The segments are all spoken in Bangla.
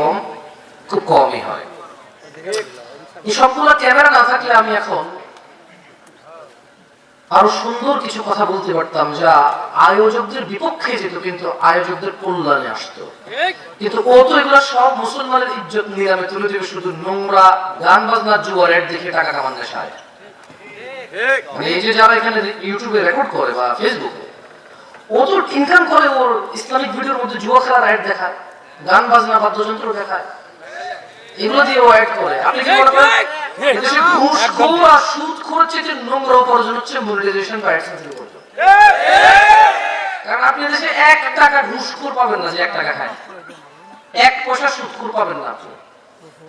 এইরকম খুব কমই হয়। এই সবগুলো ক্যামেরা না থাকলে আমি এখন আরো সুন্দর কিছু কথা বলতে পারতাম, যা আয়োজকদের বিপক্ষে যেত কিন্তু আয়োজকদের কল্যাণে আসতো। কিন্তু ও তো এগুলো সব মুসলমানের ইজ্জত নিলামে তুলে দেবে শুধু নোংরা গান বাজনার জুয়ার অ্যাড দেখে টাকা কামানোর নেশায়। মানে এই যে যারা এখানে ইউটিউবে রেকর্ড করে বা ফেসবুকে, ও তো ইনকাম করে ওর ইসলামিক ভিডিওর মধ্যে জুয়া খেলার অ্যাড দেখায়, গান বাজনা বাদ্যযন্ত্র দেখায়, এগুলো দিয়ে ও অ্যাড করে। আপনি কি মনে করেন এদেশে ঘুষখোর আর সুদখোর চেয়ে নোংরা উপার্জন হচ্ছে মনিটাইজেশন বা অ্যাডসেন্স এর উপার্জন? কারণ আপনি দেশে 1 টাকা ঘুষখোর পাবেন না যে 1 টাকা খায়, 1 পয়সা সুদখোর পাবেন না আপনি।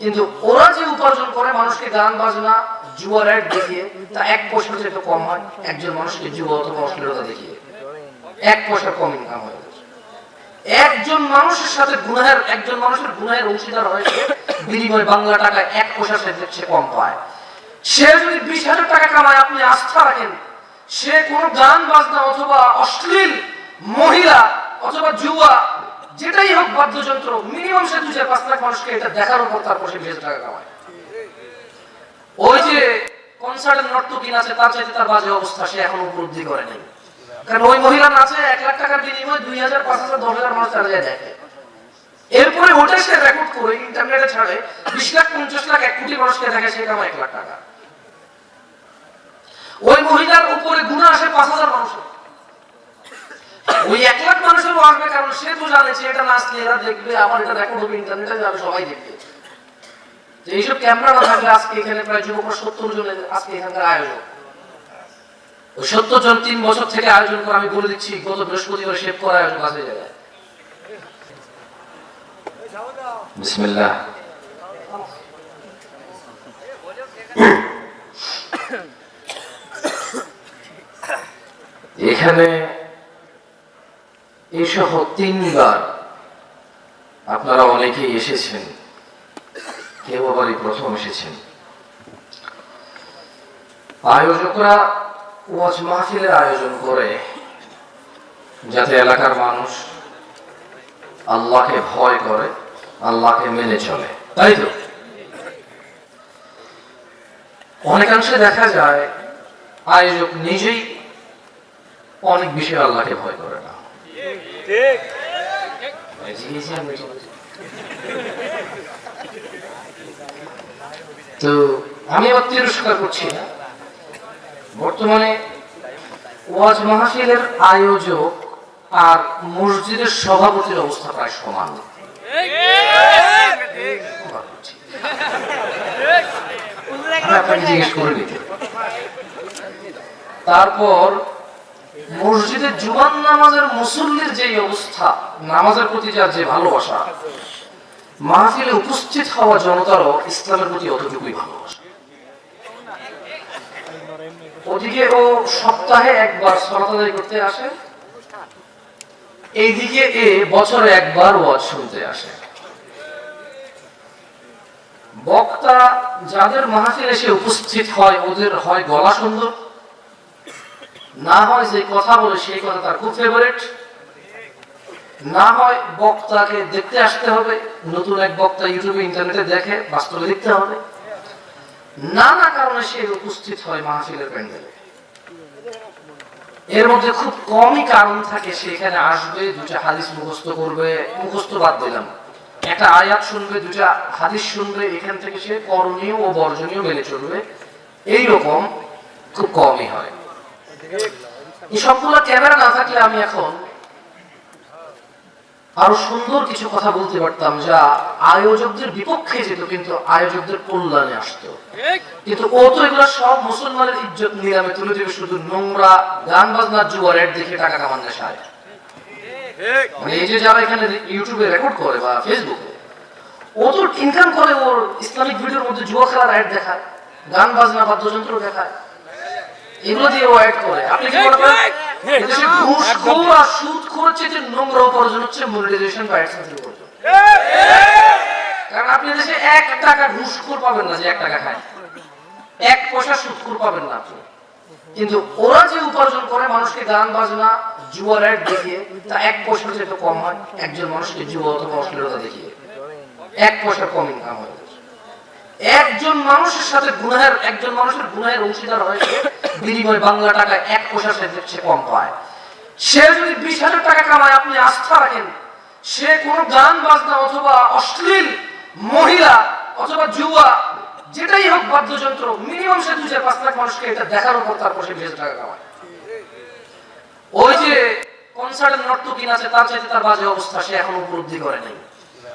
কিন্তু ওরা যে উপার্জন করে মানুষকে গান বাজনা জুয়ার অ্যাড দেখিয়ে, তা 1 পয়সা যেটা কম হয় একজন মানুষকে জুয়া অথবা অশ্লীলতা দেখিয়ে 1 পয়সা কম ইনকাম হয়। একজন মানুষের সাথে গুনাহের, একজন মানুষের গুনাহের অংশীদার হয়েছে বিনিময়ে বাংলা টাকা 1 পয়সা সে কম পায়। সে যদি 20,000 টাকা কামায়, আপনি আস্থা রাখেন সে কোন গান বাজনা অথবা অশ্লীল মহিলা অথবা জুয়া যেটাই হোক বাদ্যযন্ত্র, মিনিমাম সে 2-5 লাখ মানুষকে এটা দেখার উপর তারপর সে 20,000 টাকা কামায়। ওই যে কনসার্টের নর্তকী নাচে তার চাইতে তার বাজে অবস্থা সে এখন উপলব্ধি করে নাই। কারণ ওই মহিলা নাচে 1 লাখ টাকার বিনিময়ে 2,000, 5,000, 10,000 মানুষ তার জায়গায় দেখে। এরপরে ওটা সে রেকর্ড করে ইন্টারনেটে ছাড়ে, 20 লাখ, 50 লাখ, 1 কোটি মানুষকে দেখে, সে কামায় 1 লাখ টাকা। ওই মহিলার উপরে গুনাহ আসে 5,000 মানুষের। ওই 1 লাখ মানুষেরও আসবে, কারণ সে তো জানে যে এটা নাচলে এরা দেখবে, আমার এটা রেকর্ড হবে, ইন্টারনেটে যাবে, সবাই দেখবে। এইসব ক্যামেরা না থাকলে আজকে এখানে প্রায় যুবকরা 70 জন আজকে এখানকার আয়োজক। ওই 70 জন 3 বছর থেকে আয়োজন করে, আমি বলে দিচ্ছি গত বৃহস্পতিবার শেভ করা আয়োজন আছে জায়গায়। বিসমিল্লাহ। এখানে এইসহ 3 বার আপনারা অনেকেই এসেছেন, কেউ আবার প্রথম এসেছেন। আয়োজকরা ওয়াজ মাহফিলের আয়োজন করে যাতে এলাকার মানুষ আল্লাহকে ভয় করে, আল্লাহকে মেনে চলে, তাই তো? অনেকাংশে দেখা যায় আয়োজক নিজেই অনেক বিষয়ে আল্লাহকে ভয় করে না। তো আমি আবার তিরস্কার করছি না। বর্তমানে ওয়াজ মাহফিলের আয়োজক আর মসজিদের সভাপতির অবস্থা প্রায় সমান। জিজ্ঞেস করে নিতে। তারপর মসজিদের জুমার নামাজের মুসল্লির যে অবস্থা, নামাজের প্রতি যার যে ভালোবাসা, মাহফিলে উপস্থিত হওয়া জনতারও ইসলামের প্রতি অতটুকুই ভালোবাসা। ওদিকে ও সপ্তাহে 1 বার সালাত আদায় করতে আসে, এইদিকে এ বছরে 1 বার ওয়াজ শুনতে আসে। বক্তা যাদের মাহফিলে এসে উপস্থিত হয়, ওদের হয় গলা সুন্দর, না হয় যে কথা বলে সেই কথা তার খুব ফেভারিট, না হয় বক্তাকে দেখতে আসতে হবে, নতুন এক বক্তা ইউটিউবে ইন্টারনেটে দেখে, বাস্তবে দেখতে হবে, নানা কারণে সে উপস্থিত হয় মাহফিলের প্যান্ডেলে। এর মধ্যে খুব কমই কারণ থাকে সে এখানে আসবে, 2টা হাদিস মুখস্থ করবে, মুখস্থ বাদ দিলাম, একটা আয়াত শুনবে, 2টা হাদিস শুনবে, এখান থেকে সে করণীয় ও বর্জনীয় মেনে চলবে, এইরকম খুব কমই হয়। এই সবগুলো ক্যামেরা না থাকলে আমি এখন আরো সুন্দর কিছু কথা বলতে পারতাম, যা আয়োজকদের বিপক্ষে যেত কিন্তু আয়োজকদের কল্যাণে আসতো। কিন্তু ও তো এগুলো সব মুসলমানের ইজ্জত নিলামে তুলে দেবে শুধু নোংরা গান বাজনার জুয়ার অ্যাড দেখে টাকা কামানোর নেশায়। মানে এই যে যারা এখানে ইউটিউবে রেকর্ড করে বা ফেসবুকে, ও তো ইনকাম করে ওর ইসলামিক ভিডিওর মধ্যে জুয়া খেলার অ্যাড দেখায়, গান বাজনা বাদ্যযন্ত্র দেখায়, এগুলো দিয়ে ও অ্যাড করে। আপনি কি মনে করেন এদেশে ঘুষখোর আর সুদখোর চেয়ে নোংরা উপার্জন হচ্ছে মনিটাইজেশন বা অ্যাডসেন্স এর উপার্জন? কারণ আপনি দেশে 1 টাকা ঘুষখোর পাবেন না যে 1 টাকা খায়, 1 পয়সা সুদখোর পাবেন না আপনি। কিন্তু ওরা যে উপার্জন করে মানুষকে গান বাজনা জুয়ার অ্যাড দেখিয়ে, তা 1 পয়সা যেটা কম হয় একজন মানুষকে জুয়া অথবা অশ্লীলতা দেখিয়ে 1 পয়সা কম ইনকাম হয়। একজন মানুষের গুনাহের অংশীদার হয় বিনিময়ে বাংলা টাকা 1 পয়সা সে কম পায়। সে যদি 20,000 টাকা কামায়, আপনি আস্থা রাখেন সে কোন গান বাজনা অথবা অশ্লীল মহিলা অথবা জুয়া যেটাই হোক বাদ্যযন্ত্র, মিনিমাম সে 2-5 লাখ মানুষকে এটা দেখার উপর তারপর সে 20,000 টাকা কামায়। ওই যে কনসার্টের নর্তকী নাচে, তার চাইতে তার বাজে অবস্থা সে এখনো উপলব্ধি করে নাই।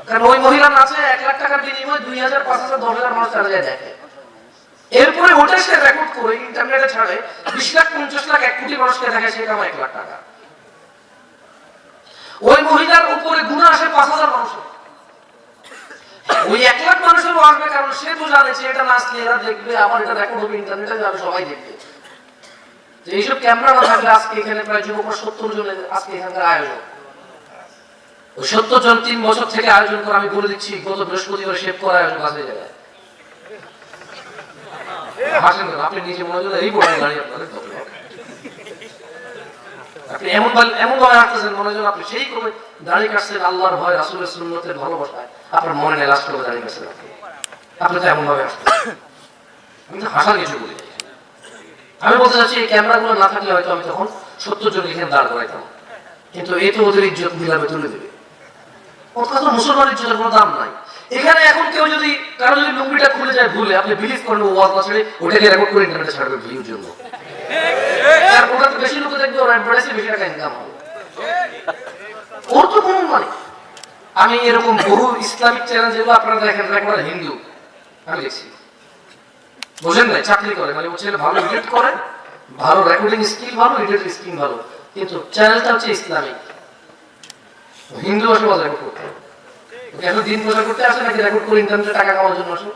কারণ ওই মহিলা নাচে 1 লাখ টাকার বিনিময়ে 2,000, 5,000, 10,000 মানুষ তারা যায় দেখে। এরপরে ওটা সে রেকর্ড করে ইন্টারনেটে ছাড়ে, 20 লাখ, 50 লাখ, 1 কোটি মানুষকে দেখে, সে কামায় 1 লাখ টাকা। ওই মহিলার উপরে গুনাহ আসে 5,000 মানুষের। ওই 1 লাখ মানুষেরও আসবে, কারণ সে তো জানে যে এটা নাচলে এরা দেখবে, আমার এটা রেকর্ড হবে, ইন্টারনেটে যাবে, সবাই দেখবে। তো এইসব ক্যামেরা না থাকলে আজকে এখানে প্রায় যুবকরা 70 জনের আজকে এখানকার আয়োজন। ওই 70 জন 3 বছর থেকে আয়োজন করে, আমি বলে দিচ্ছি গত বৃহস্পতিবার শেভ করা আয়োজন বাজে যায়। হাসেন কেন? আপনি নিজে মনে করেন এই বড় গাড়ি আপনাদের, আপনি এমন ভাবে হাঁটতেছেন মনে হয় আপনি সেই করে দাড়ি কাটছেন আল্লাহর ভয়, রাসূলের সুন্নতের ভালোবাসায়, আপনার মনে নেই লাস্ট করে দাড়ি কাটছেন। আপনি তো এমন ভাবে হাঁটছেন, আমি তো হাসার কিছু বলি। আমি বলতে চাচ্ছি এই ক্যামেরাগুলো না থাকলে হয়তো আমি তখন 70 জন এখানে দাঁড় করাইতাম, কিন্তু এই তো ওদের ইজ্জত নিলামে তুলে দেবে। মুসলমানের ইজ্জতের কোনো দাম নাই এখানে। এখন কেউ যদি কারো যদি লুঙ্গিটা খুলে যায় ভুলে, আপনি বিলিভ করেন ওয়াজ না ছেড়ে ওটাকে রেকর্ড করে ইন্টারনেটে ছাড়বে ভিউর জন্য। আর ওটা তো বেশি লোকে দেখবে, ওর অ্যাডভার্টাইজে বেশি টাকা ইনকাম হবে, ওর তো কোনো মানে। আমি এরকম বহু ইসলামিক চ্যানেল যেগুলো আপনারা দেখেন, একবারে হিন্দু আমি দেখছি, বুঝেন নাই, চাকরি করে, মানে ও ছেলে ভালো এডিট করে, ভালো রেকর্ডিং স্কিল ভালো, এডিটিং স্কিল ভালো, কিন্তু চ্যানেলটা হচ্ছে ইসলামিক। হিন্দু আসে বাজার করতে, এখন দিন প্রচার করতে আসে নাকি রেকর্ড করে ইন্টারনেটে টাকা কামানোর জন্য আসে?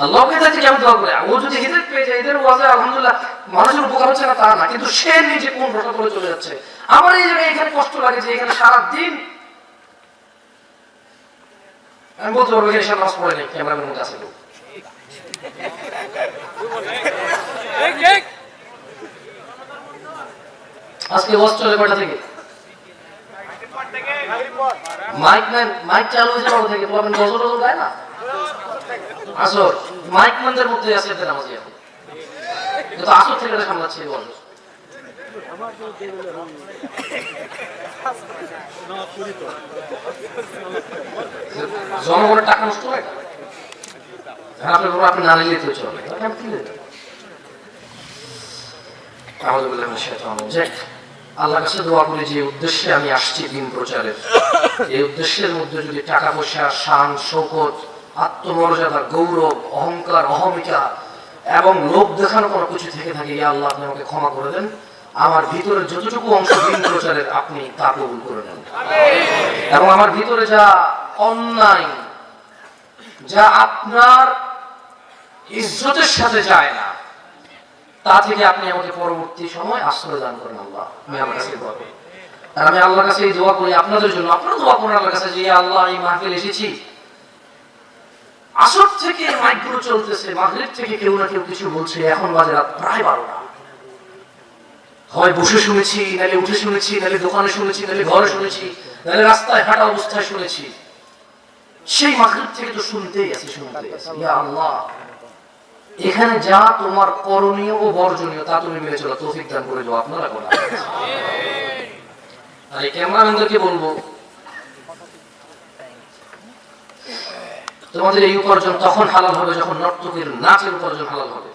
আল্লাহকে তাকে কেমন দোয়া করে, ও যদি হিদায়াত পেয়ে যায়, এদের ওয়াজে আলহামদুলিল্লাহ মানুষের উপকার হচ্ছে না তা না, কিন্তু সে নিজে কোন ভাষা করে চলে যাচ্ছে। আমার এই জায়গায় এখানে কষ্ট লাগে যে এখানে সারাদিন আমি বলতে পারবো এখানে নামাজ পড়ে নেই, ক্যামেরাম্যান মধ্যে আছে লোক। আজকে ওয়াজ চলে কয়টা থেকে? মাইক চালু হয়েছে কবে থেকে? বলবেন গজল টজল গায় না? আসর মাইক ম্যানদের মধ্যে আছে এদের নামাজি এখন, কিন্তু আসর থেকে এটা সামলাচ্ছে গজল। জনগণের টাকা নষ্ট হয়, আপনি না নিলে তো চলে। আল্লাহর কাছে দোয়া করি যে উদ্দেশ্যে আমি আসছি দিন প্রচারের, এই উদ্দেশ্যের মধ্যে যদি টাকা পয়সা, শান শৌকত, আত্মমর্যাদা, গৌরব, অহংকার, অহমিকা এবং লোক দেখানো কোনো কিছু থেকে থাকে, ইয়া আল্লাহ আপনি আমাকে ক্ষমা করে দেন। আমার ভিতরে যতটুকু অংশ দিন প্রচারের আপনি তা কবুল করে নেন, এবং আমার ভিতরে যা অন্যায়, যা আপনার ইজ্জতের সাথে যায় না, তা থেকে আপনি আমাকে পরবর্তী সময় আশ্রয় দান করেন আল্লাহ। আমি আমার কাছে দোয়া করি, আর আমি আল্লাহর কাছে এই দোয়া করি আপনাদের জন্য, আপনারা দোয়া করেন আল্লাহর কাছে যে আল্লাহ এই মাহফিল এসেছি, আসর থেকে মাইকগুলো চলতেছে, মাগরিব থেকে কেউ না কেউ কিছু বলছে, এখন বাজে রাত প্রায় 12টা, হয় বসে শুনেছি, নাহলে উঠে শুনেছি, নাহলে দোকানে শুনেছি, নাহলে ঘরে শুনেছি, নাহলে রাস্তায় হাঁটা অবস্থায় শুনেছি, সেই মাগরিব থেকে তো শুনতেই আছি। ইয়া আল্লাহ এখানে যা তোমার করণীয় ও বর্জনীয় তা তুমি মেনে চলো, তৌফিক দান করে দাও আপনারা বলা। আর এই ক্যামেরাম্যানদেরকে বলবো, তোমাদের এই উপার্জন তখন হালাল হবে যখন নর্তকের নাচের উপার্জন হালাল হবে,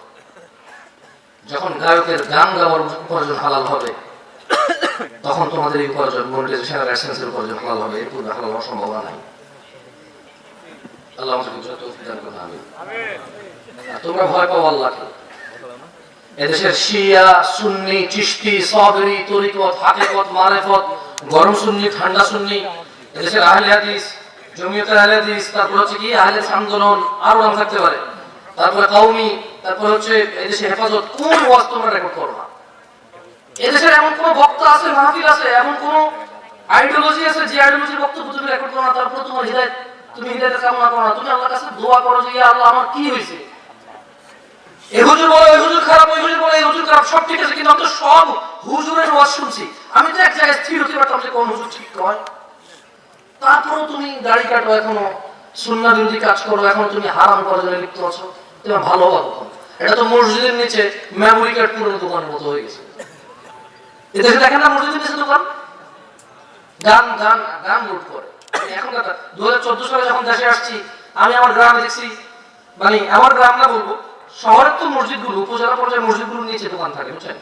যখন গায়কের গান গাওয়ার উপার্জন হালাল হবে, তখন তোমাদের এই উপার্জন মনিটাইজেশন আর অ্যাডসেন্সের উপার্জন হালাল হবে। এর পূর্বে হালাল হওয়ার সম্ভাবনা নাই। আল্লাহ আমাদের তৌফিক দান করুন, আমিন। তোমরা ভয় পাও আল্লাহকে। এদেশের শিয়া, সুন্নি, চিশতি, সাবরি, তরিকত, হাকিকত, মারিফত, গরম সুন্নি, ঠান্ডা সুন্নি, এদেশের আহলে হাদিস, জমিয়তে আহলে হাদিস, তারপর হচ্ছে কি আহলে আন্দোলন, আরো নাম থাকতে পারে, তারপরে কওমি, তারপর হচ্ছে এদেশে হেফাজত, কোন ওয়াজ তোমরা রেকর্ড করো না? এদেশের এমন কোন বক্তা আছে, মাহফিল আছে, এমন কোন আইডিওলজি আছে যে আইডিওলজির বক্তব্য তুমি রেকর্ড করো না? তারপর তোমার হিদায়াত, তুমি হিদায়াতের কামনা করো না? তুমি আল্লাহর কাছে দোয়া করো যে ইয়া আল্লাহ আমার কি হয়েছে, এই হুজুর বলে ওই হুজুর খারাপ, ওই হুজুর বলে এই হুজুর খারাপ, সব ঠিক আছে, কিন্তু আমি তো সব হুজুরের ওয়াজ শুনছি, আমি তো এক জায়গায় স্থির হতে পারতাম যে কোন হুজুর ঠিক নয়। তারপরেও তুমি দাড়ি কাটো, এখনো সুন্নাহ বিরোধী কাজ করো, এখন তুমি হারাম করার জন্য লিপ্ত আছো, তুমি ভালো হওয়া কখন? এটা তো মসজিদের নিচে মেমোরি কার্ড পুরনো দোকানের মতো হয়ে গেছে। এদেশে দেখেন না মসজিদের নিচে দোকান, গান গান গান লোড করে। এখন 2014 সালে যখন দেশে আসছি, আমি আমার গ্রামে দেখছি, মানে আমার গ্রাম না বলবো, শহরের তো মসজিদগুলো, উপজেলা পর্যায়ে মসজিদগুলোর নিচে দোকান থাকে, বুঝছেন?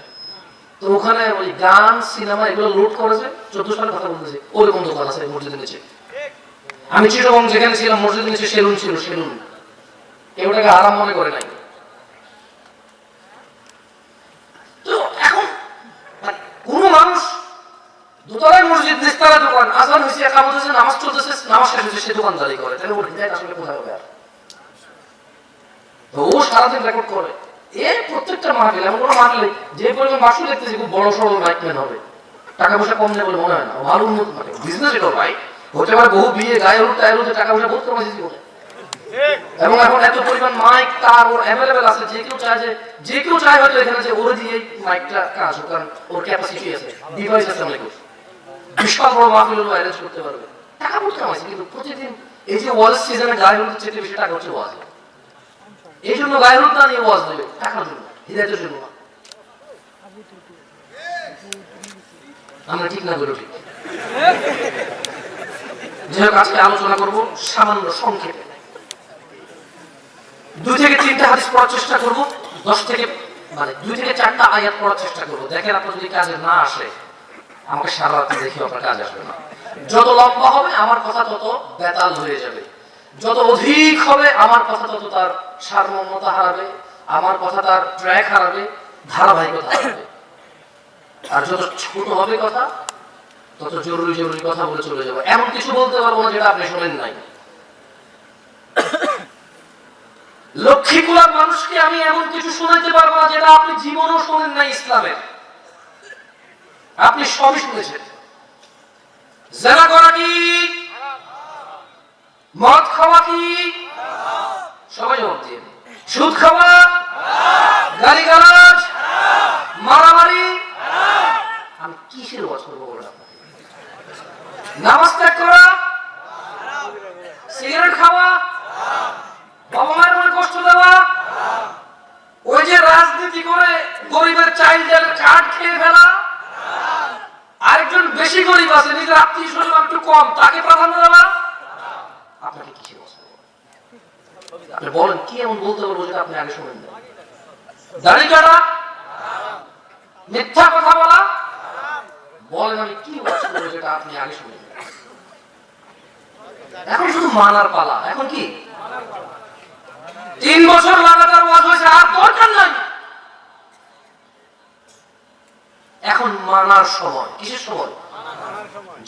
তো ওখানে ওই গান সিনেমা এগুলো লোড করেছে। 14 সালে কথা বলতেছি, ওরকম দোকান আছে মসজিদের নিচে। আমি চিরবং যেখানে ছিলাম মসজিদের নিচে সেলুন ছিল, সেলুন। কেউ ওটাকে আরাম মনে করে নাই। তো এখন কোন মানুষ দোতলায় মসজিদ, নিচতলায় দোকান, আজান হয়েছে, একামত হয়েছে, নামাজ চলতেছে, নামাজ শেষ হয়েছে, সে দোকানদারি করে, তাহলে ওর হৃদয় আসলে কোথায় হবে? আর তো ও সারাদিন রেকর্ড করে। এর প্রত্যেকটা মাহফিল, এমন কোনো মাহফিল যে পরিমাণ মাসুল দেখতেছি খুব বড় সড়ো মাইকম্যান হবে, টাকা পয়সা কম নেই বলে মনে হয় না। ভালো উন্নত, মানে বিজনেস এটা ভাই হতে পারে, বহু বিয়ে, গায়ে হলুদ টায়ে হলুদ, টাকা পয়সা বহুত কমাইছি বলে। এবং এখন এত পরিমাণ মাইক তার ওর অ্যাভেলেবেল আছে, যে কেউ চায় হয়তো এখানে যে ওরে দিয়ে মাইকটা কাজ, কারণ ওর ক্যাপাসিটি আছে, ডিভাইস আছে অনেক, বিশাল বড় মাহফিল অ্যারেঞ্জ করতে পারবে। টাকা বহুত কামাইছে, কিন্তু প্রতিদিন এই যে ওয়াজ সিজনে গায়ে হলুদ চেয়ে বেশি টাকা হচ্ছে ওয়াজ। এই জন্য গায়ে হলুদ না নিয়ে ওয়াজ দেবে, টাকার জন্য, হৃদয়ের জন্য না। আমরা ঠিক না বলো ঠিক। যাই হোক, আজকে আলোচনা করবো সামান্য সংক্ষেপে। 2 থেকে 3টা হাদিস পড়ার চেষ্টা করবো, 2 থেকে 4টা আয়াত পড়ার চেষ্টা করবো। দেখেন আপনার যদি কাজে না আসে, আমাকে সারা রাত দেখি আপনার কাজ আসবে না। যত লম্বা হবে আমার কথা তত বেতাল হয়ে যাবে, যত অধিক হবে আমার কথা তত তার সারমর্মতা হারাবে, আমার কথা তার ট্র্যাক হারাবে, ধারাবাহিকতা হারাবে। আর যত ছোট হবে কথা তত জরুরি জরুরি কথা বলে চলে যাবো, এমন কিছু বলতে পারবো না যেটা আপনি শোনেন নাই। লক্ষ্মীপুরার মানুষকে আমি এমন কিছু শোনাইতে পারবো না যেটা আপনি জীবনেও শোনেন নাই ইসলামের। আপনি সবই শুনেছেন। জেনা করা কি, মদ খাওয়া কি, সবাই জবাব দিয়ে। সুদ খাওয়া, গালিগালাজ, মারামারি, আমি কিসের ওয়াজ করবো বলে? নামাজ ত্যাগ করা, সিগারেট খাওয়া, বাবা মায়ের মনে কষ্ট দেওয়া, ওই যে রাজনীতি করে গরিবের চাইল্ডের কার্ড খেয়ে ফেলা, আরেকজন বেশি গরিব আছে, নিজের আত্মীয় স্বজন একটু কম, তাকে প্রাধান্য দেওয়া, আপনাকে কিসের ওয়াজ করবো? আপনি বলেন কি এমন বলতে পারবো যেটা আপনি আগে শোনেন না? দাড়ি কাটা, মিথ্যা কথা বলা, বলেন আমি কি ওয়াজ করবো যেটা আপনি আগে শুনেন? এখন শুধু মানার পালা। এখন কি 3 বছর লাগাতার ওয়াজ হয়েছে, আর দরকার নাই। এখন মানার সময়। কিসের সময়?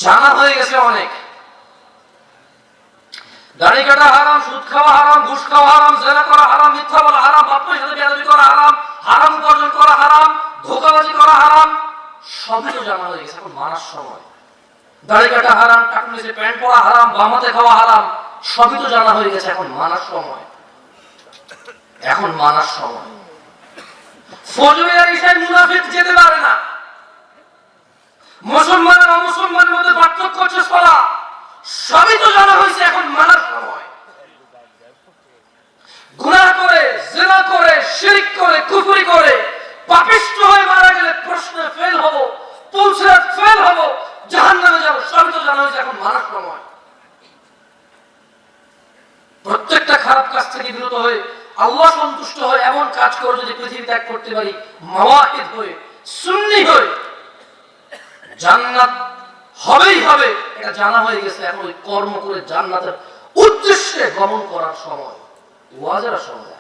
জানা হয়ে গেছে অনেক। দাড়ি কাটা হারাম, সুদ খাওয়া হারাম, ঘুষ খাওয়া হারাম, জেনা করা হারাম, মিথ্যা বলা হারাম, বাপমায়ের সাথে বেয়াদবি করা হারাম, হারাম উপার্জন করা হারাম, ধোঁকাবাজি করা হারাম, সবই তো জানা হয়ে গেছে। এখন মানার সময়। দাড়ি কাটা হারাম, টাকুর নিচে প্যান্ট পরা হারাম, বাম হাতে খাওয়া হারাম, সবই তো জানা হয়ে গেছে। এখন মানার সময়। এখন মানার সময়। ফজরের ইশায় মুনাফিক যেতে পারে না। মুসলমান আর অমুসলমানের মধ্যে পার্থক্য হচ্ছে সালাত, সবই তো জানা হয়েছে। এখন মানার সময়। গুনাহ করে, জিনা করে, শিরক করে, কুফরি করে পাপিষ্ঠ হয়ে মারা গেলে প্রশ্নে ফেল হব, পুলসিরাত ফেল হব, জাহান্নামে যাব, সবই তো জানা হয়েছে। এখন মানার সময়। প্রত্যেকটা খারাপ কাজ থেকে বিরত হয়ে আল্লাহ সন্তুষ্ট হয় এমন কাজ করে যদি পৃথিবী ত্যাগ করতে পারি, মাওয়াহিদ হয়ে, সুন্নি হয়ে, জান্নাত হবেই হবে, এটা জানা হয়ে গেছে। এখন ওই কর্ম করে জান্নাতের উদ্দেশ্যে গমন করার সময়, ওয়াজের সময়।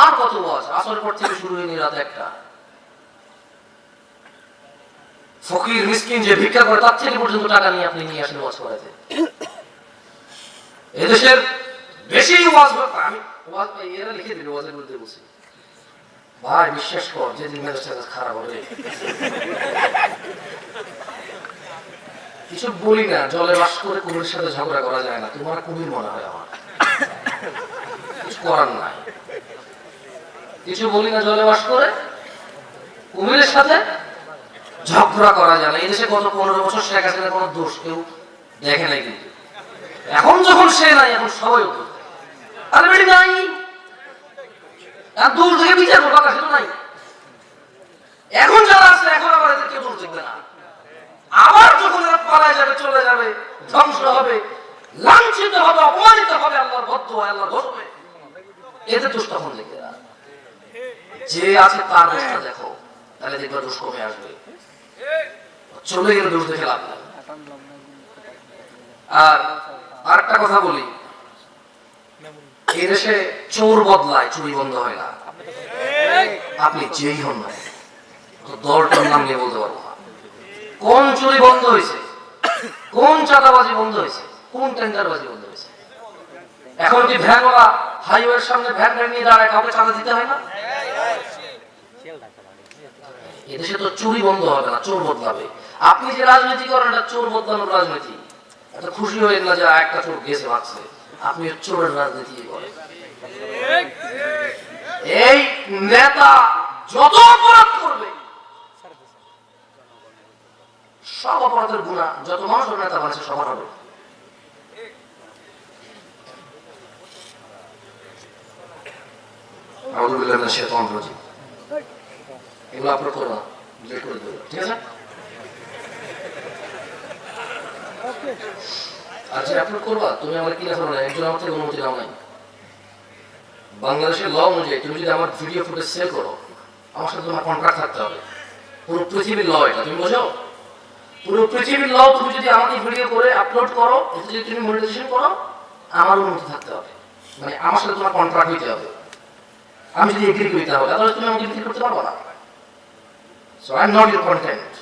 আর কত ওয়াজ? আসরের পর থেকে শুরু হয়নি রাত 1টা। ফকির মিসকিন যে ভিক্ষা করে তার থেকে পর্যন্ত টাকা নিয়ে আপনি নিয়ে আসেন ওয়াজ করাতে। এদেশের বেশি ওয়াজ, আমি ওয়াজ এরা লিখে দিল ওয়াজের মধ্যে বলছি, ভাই বিশ্বাস কর যেদিন মেজাজটা খারাপ হবে কিছু বলি না, জলে বাস করে কুমিরের সাথে ঝগড়া করা যায় না। তোমার কুমির মনে হয় আমার, কিছু করার নাই। কিছু বলি না, জলে বাস করে কুমিরের সাথে ঝগড়া করা যায় না। এদেশে গত 15 বছর শেখ হাসিনার কোনো দোষ কেউ দেখে নাই, কিন্তু এখন সে নাই, এখন সবাই উত্তর দেয় আরে বেটি নাই, দূর থেকে বিচার করবো কাছে তো নাই। এখন যারা আছে এখন আবার এদের কেউ দূর দেখবে না, আবার যখন এরা পালায় যাবে, চলে যাবে, ধ্বংস হবে, লাঞ্ছিত হবে, অপমানিত হবে, আল্লাহর বদ্ধ হয়, আল্লাহ ধরবে, এদের দোষ তখন দেখবে না। যে আছে তার দোষটা দেখো, তাহলে দেখবে দোষ কমে আসবে, চলে গেলে দোষ দেখে লাভ নাই। আর আরেকটা কথা বলি, এই দেশে চোর বদলায়, চুরি বন্ধ হয় না। আপনি যেই হন না, দলটার নাম নিয়ে বলতে পারবো না কোন চুরি বন্ধ হয়েছে, কোন চাঁদাবাজি বন্ধ হয়েছে, কোন টেন্ডারবাজি বন্ধ হয়েছে। এখন কি ভ্যানওয়ালা হাইওয়ের সামনে ভ্যান নিয়ে দাঁড়ায়, কাউকে চাঁদা দিতে হয় না? এদেশে তো চুরি বন্ধ হবে না, চোর বদলাবে। আপনি যে রাজনীতি করেন এটা চোর বদলানোর রাজনীতি, এটা খুশি হয়ে না যে একটা চোর গেছে ভাগছে, আপনি চোরের রাজনীতি করেন। এই নেতা যত অপরাধ করবে, সব অপরাধের গুণা যত মানুষের নেতা বানাচ্ছে সবার হবে। এগুলো আপলোড করো না, ডিলিট করে দেবো, ঠিক আছে? আর যে আপলোড করবা তুমি আমার কি লেখা না, একজন আমার থেকে অনুমতি নাও নাই। বাংলাদেশের ল অনুযায়ী তুমি যদি আমার ভিডিও ফুটেজ সেল করো, আমার সাথে তোমার কন্ট্রাক্ট থাকতে হবে। পুরো পৃথিবীর ল এটা, তুমি বোঝো? পুরো পৃথিবীর ল, তুমি যদি আমাকে ভিডিও করে আপলোড করো, এতে যদি তুমি মনিটাইজেশন করো, আমার অনুমতি থাকতে হবে, মানে আমার সাথে তোমার কন্ট্রাক্ট হইতে হবে। আমি যদি এগ্রি করি তাহলে, তাহলে তুমি আমাকে বিক্রি করতে পারবো না। So I'm not your content.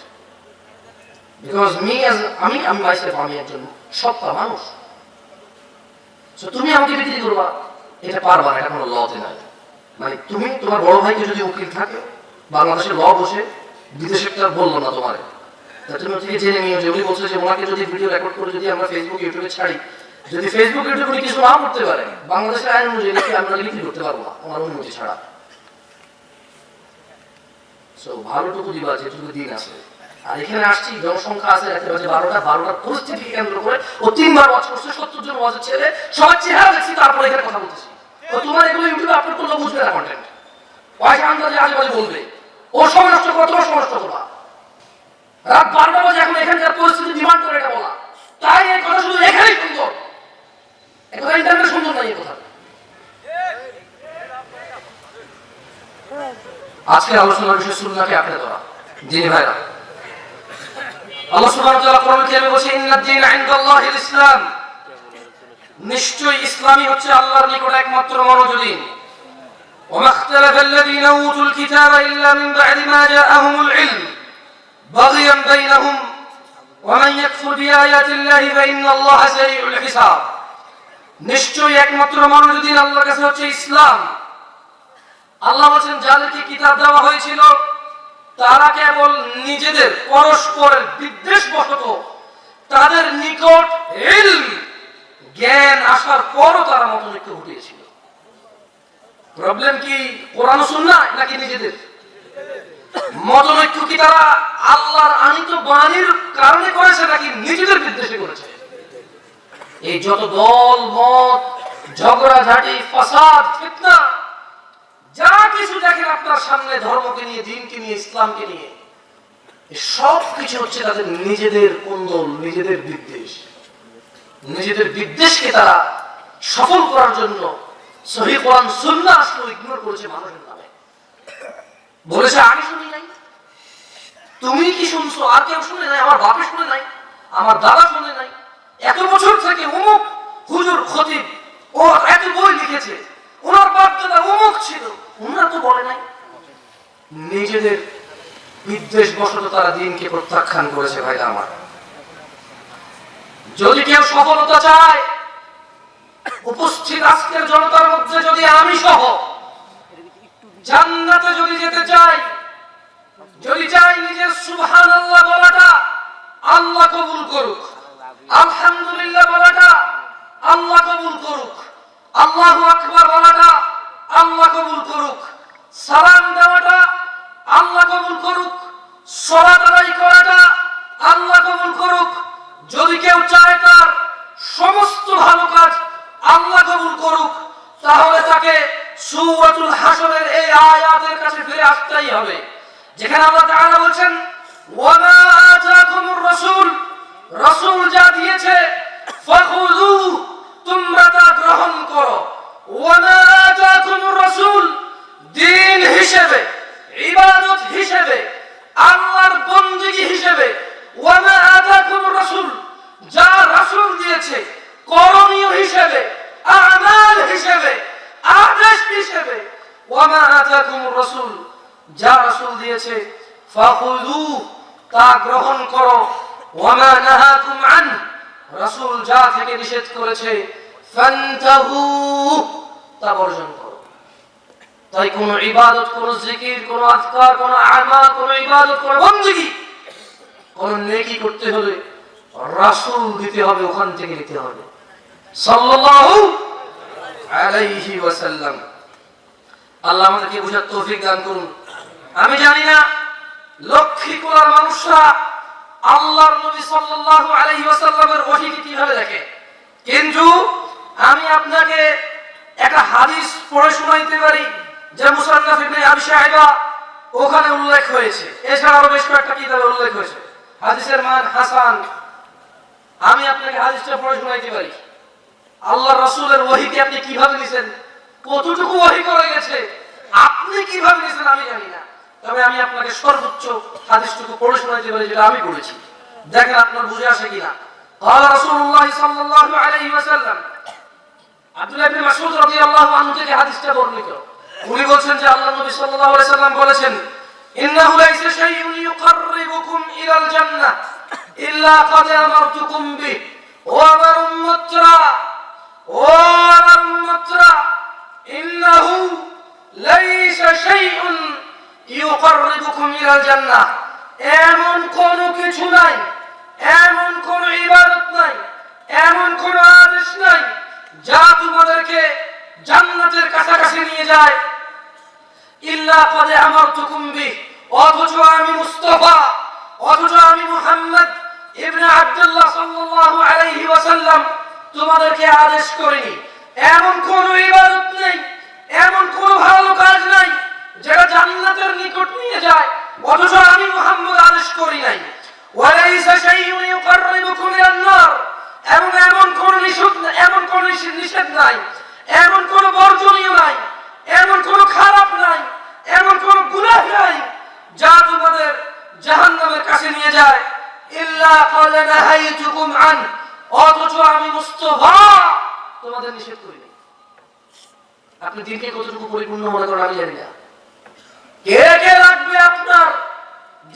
Because me as আমি myself, আমি একজন সত্তা মানুষ। So তুমি আমাকে বিক্রি করবা, এটা পারবা না, এটা কোনো লতে নাই। মানে তুমি তোমার বড় ভাইকে যদি উকিল থাকে, বাংলাদেশের ল বসে, বিদেশে একটা বললো না তোমার, তুমি থেকে জেনে নিও যে উনি বলছে যে ওনাকে যদি ভিডিও রেকর্ড করে যদি আমরা ফেসবুক ইউটিউবে ছাড়ি, যদি ফেসবুক ইউটিউবে উনি কিছু নাও করতে পারে, বাংলাদেশের আইন অনুযায়ী আমরা বিক্রি করতে পারবো না ওনার অনুমতি ছাড়া। সো ভালোটুকু দিবা যেটুকু দিন আছে। আর এখানে আসছি, জনসংখ্যা আছে রাতে বাজে 12টার পরিস্থিতিকে কেন্দ্র করে ও 3বার ওয়াচ করছে, 70 জন ওয়াচের ছেলে, সবার চেহারা দেখছি, তারপরে এখানে কথা বলতেছি। তো তোমার এগুলো ইউটিউবে আপলোড করলে বুঝবে না কন্টেন্ট, ওই আন্দাজে আজেবাজে বলবে, ও সময় নষ্ট করবা, তোমার সময় নষ্ট করবা। রাত 12টা বাজে এখন এখানকার পরিস্থিতি ডিমান্ড করে এটা বলা, তাই এই কথা শুধু এখানেই সুন্দর, এই কথা ইন্টারনেট সুন্দর নাই। এই কথা আজকে আলোচনার বিষয় সুন্নাহকে আঁকড়ে ধরা। দিনী ভাইরা, আল্লাহ সুবহানাহু ওয়া তাআলা কোরআনে কারিমে বলেছেন, ইন্নাদ দীনা ইনদাল্লাহিল ইসলাম, নিশ্চয়ই ইসলামই হচ্ছে আল্লাহর নিকট একমাত্র মনোনীত। ওয়া মাখতালাফাল্লাযীনা উতুল কিতাবা ইল্লা মিন বা'দি মা জাআহুমুল ইলম বাগিয়ান বাইনাহুম ওয়া মান ইয়াকফুর বিআয়াতিল্লাহি ফাইন্নাল্লাহা সারিউল হিসাব। নিশ্চয়ই একমাত্র মনোনীত আল্লাহর কাছে হচ্ছে ইসলাম। আল্লাহ বলেন যাদেরকে কিতাব দেওয়া হয়েছিল তারা কেবল নিজেদের পরস্পরের বিদ্বেষবশত তাদের নিকট ইলম জ্ঞান আসার পরও তারা মতৈক্য ঘটিয়েছিল। প্রবলেম কি কোরআন ও সুন্নাহ নাকি নিজেদের মতৈক্য? কি তারা আল্লাহর আনিত বাণীর কারণে করেছে নাকি নিজেদের বিদ্বেষে করেছে? এই যত দল মত, ঝগড়াঝাটি, ফাসাদ, ফিতনা যা কিছু দেখেন আপনার সামনে ধর্মকে নিয়ে, দ্বীনকে নিয়ে, ইসলামকে নিয়ে, সব কিছু হচ্ছে তাদের নিজেদের কোন্দল, নিজেদের বিদ্বেষ। নিজেদের বিদ্বেষকে তারা সফল করার জন্য সহিহ কোরআন সুন্নাহ আসলে ইগনোর করেছে মানুষের নামে। বলেছে আমি শুনি নাই, তুমি কি শুনছো? আর কেউ শুনে নাই, আমার বাপে শুনে নাই, আমার দাদা শুনে নাই, এত বছর থেকে অমুক হুজুর খতিব ও এত বই লিখেছে, ওনার বাপ দাদা অমুক ছিল, ওনারা তো বলে নাই। নিজেদের বিদ্বেষ বশত তারা দ্বীনকে প্রত্যাখ্যান করেছে। ভাইরা আমার, যদি কেউ সফলতা চায়, উপস্থিত আজকের জনতার মধ্যে যদি আমি সহ জান্নাতে যদি যেতে চাই, যদি চাই নিজের সুবহানাল্লাহ বলাটা আল্লাহ কবুল করুক, আলহামদুলিল্লাহ বলাটা আল্লাহ কবুল করুক, আল্লাহু আকবার বলাটা আল্লাহ কবুল করুক, সালাম দেওয়াটা আল্লাহ কবুল করুক, সালাত আদায় করাটা আল্লাহ কবুল করুক। যদি কেউ চায় তার সমস্ত ভালো কাজ আল্লাহ কবুল করুক, তাহলে তাকে সূরাতুল হাশরের এই আয়াতের কাছে ফিরে আসতেই হবে, যেখানে আল্লাহ তাআলা বলেন ওয়ামা আতাকুমুর রাসূল, রাসূল যা দিয়েছে ফাখুযু, তোমরা তা গ্রহণ করো। ওয়ামা আতাকুমুর রাসূল, দ্বীন হিসেবে, ইবাদত হিসেবে, আল্লাহর বندگی হিসেবে, ওয়ামা আতাকুমুর রাসূল, যা রাসূল দিয়েছে করণীয় হিসেবে, আমাল হিসেবে, আদেশ হিসেবে, ওয়ামা আতাকুমুর রাসূল, যা রাসূল দিয়েছে ফাখুযু, তা গ্রহণ করো। ওয়ামা নাহাকুম আন, রাসূল যা থেকে নিষেধ করেছে ফান্তাহু, তা বর্জন করো। তাই কোন ইবাদত, কোন জিকির, কোন আযকার, কোন আমাল, কোন ইবাদত, কোন বندگی, কোন নেকি করতে হলে রাসূল দিতে হবে, ওখান থেকে নিতে হবে সাল্লাল্লাহু আলাইহি ওয়াসাল্লাম। আল্লাহ আমাদেরকে বুঝার তৌফিক দান করুন। আমি জানি না লক্ষ্মীকুলার মানুষরা আল্লাহর নবী সাল্লাল্লাহু আলাইহি ওয়াসাল্লামের ওহীকে কিভাবে দেখে, কিন্তু আমি আপনাকে একটা হাদিস পড়ে শোনাইতে পারি যে মুসান্নাফ ইবনে আবি শাইবা ওখানে উল্লেখ হয়েছে, এছাড়া আরো বেশ কয়েকটা কিতাবে উল্লেখ হয়েছে। হাদিসের মান হাসান। আমি আপনাকে হাদিসটা পড়ে শোনাইতে পারি। আল্লাহর রাসূলের ওহীকে আপনি কিভাবে নিছেন, কতটুকু ওহী করে গেছে, আপনি কিভাবে নিছেন আমি জানি না, তবে আমি আপনাকে সর্বোচ্চ হাদিসটুকু পড়ে শোনাইতে পারি যেটা আমি পড়েছি। দেখেন আপনার বুঝে আসে কিনা। قال رسول الله صلى الله عليه وسلم, আব্দুল্লাহ ইবনে মাসউদ রাদিয়াল্লাহু আনহু থেকে হাদিসটা বর্ণিত। উনি বলেন যে আল্লাহর নবী সাল্লাল্লাহু আলাইহি ওয়াসাল্লাম বলেছেন, ইন্নাহু লাইসা শাইউন ইউকাররিবুকুম ইলাল জান্নাহ ইল্লা ক্বাদ আমারতুকুম বিহি, ও আমার উম্মতরা, ও আমার উম্মতরা, ইন্নাহু লাইসা শাইউন ইউকাররিবুকুম ইলাল জান্নাহ, এমন কোন কিছু নাই, এমন কোন ইবাদত নাই, এমন কোন আদেশ নাই যা তোমাদেরকে জান্নাতের কাছাকাছি নিয়ে যায়, ইল্লা ক্বাদ আমারতুকুম বিহি, অথচ আমি মুস্তাফা, অথচ আমি মুহাম্মদ ইবনে আব্দুল্লাহ সাল্লাল্লাহু আলাইহি ওয়াসাল্লাম তোমাদেরকে আদেশ করিনি। এমন কোন ইবাদত নেই, এমন কোন ভালো কাজ নাই যেটা জান্নাতের নিকট নিয়ে যায়, অথচ আমি মুহাম্মদ আদেশ করি নাই। ওয়ালাইসা শাইউন ইউকাররিবুকুম ইলান নার, এবং এমন কোন নিষেধ নাই, এমন কোন বর্জনীয় নাই, এমন কোন খারাপ নাই, এমন কোন গুনাহ নাই যা তোমাদের জাহান্নামের কাছে নিয়ে যায়, ইল্লা ক্বাদ নাহাইতুকুম আন, অথচ আমি মুস্তাফা তোমাদের নিষেধ করি নাই। আপনি দিনকে কতটুকু পরিপূর্ণ মনে করেন আমি জানি না। কে কে লাগবে আপনার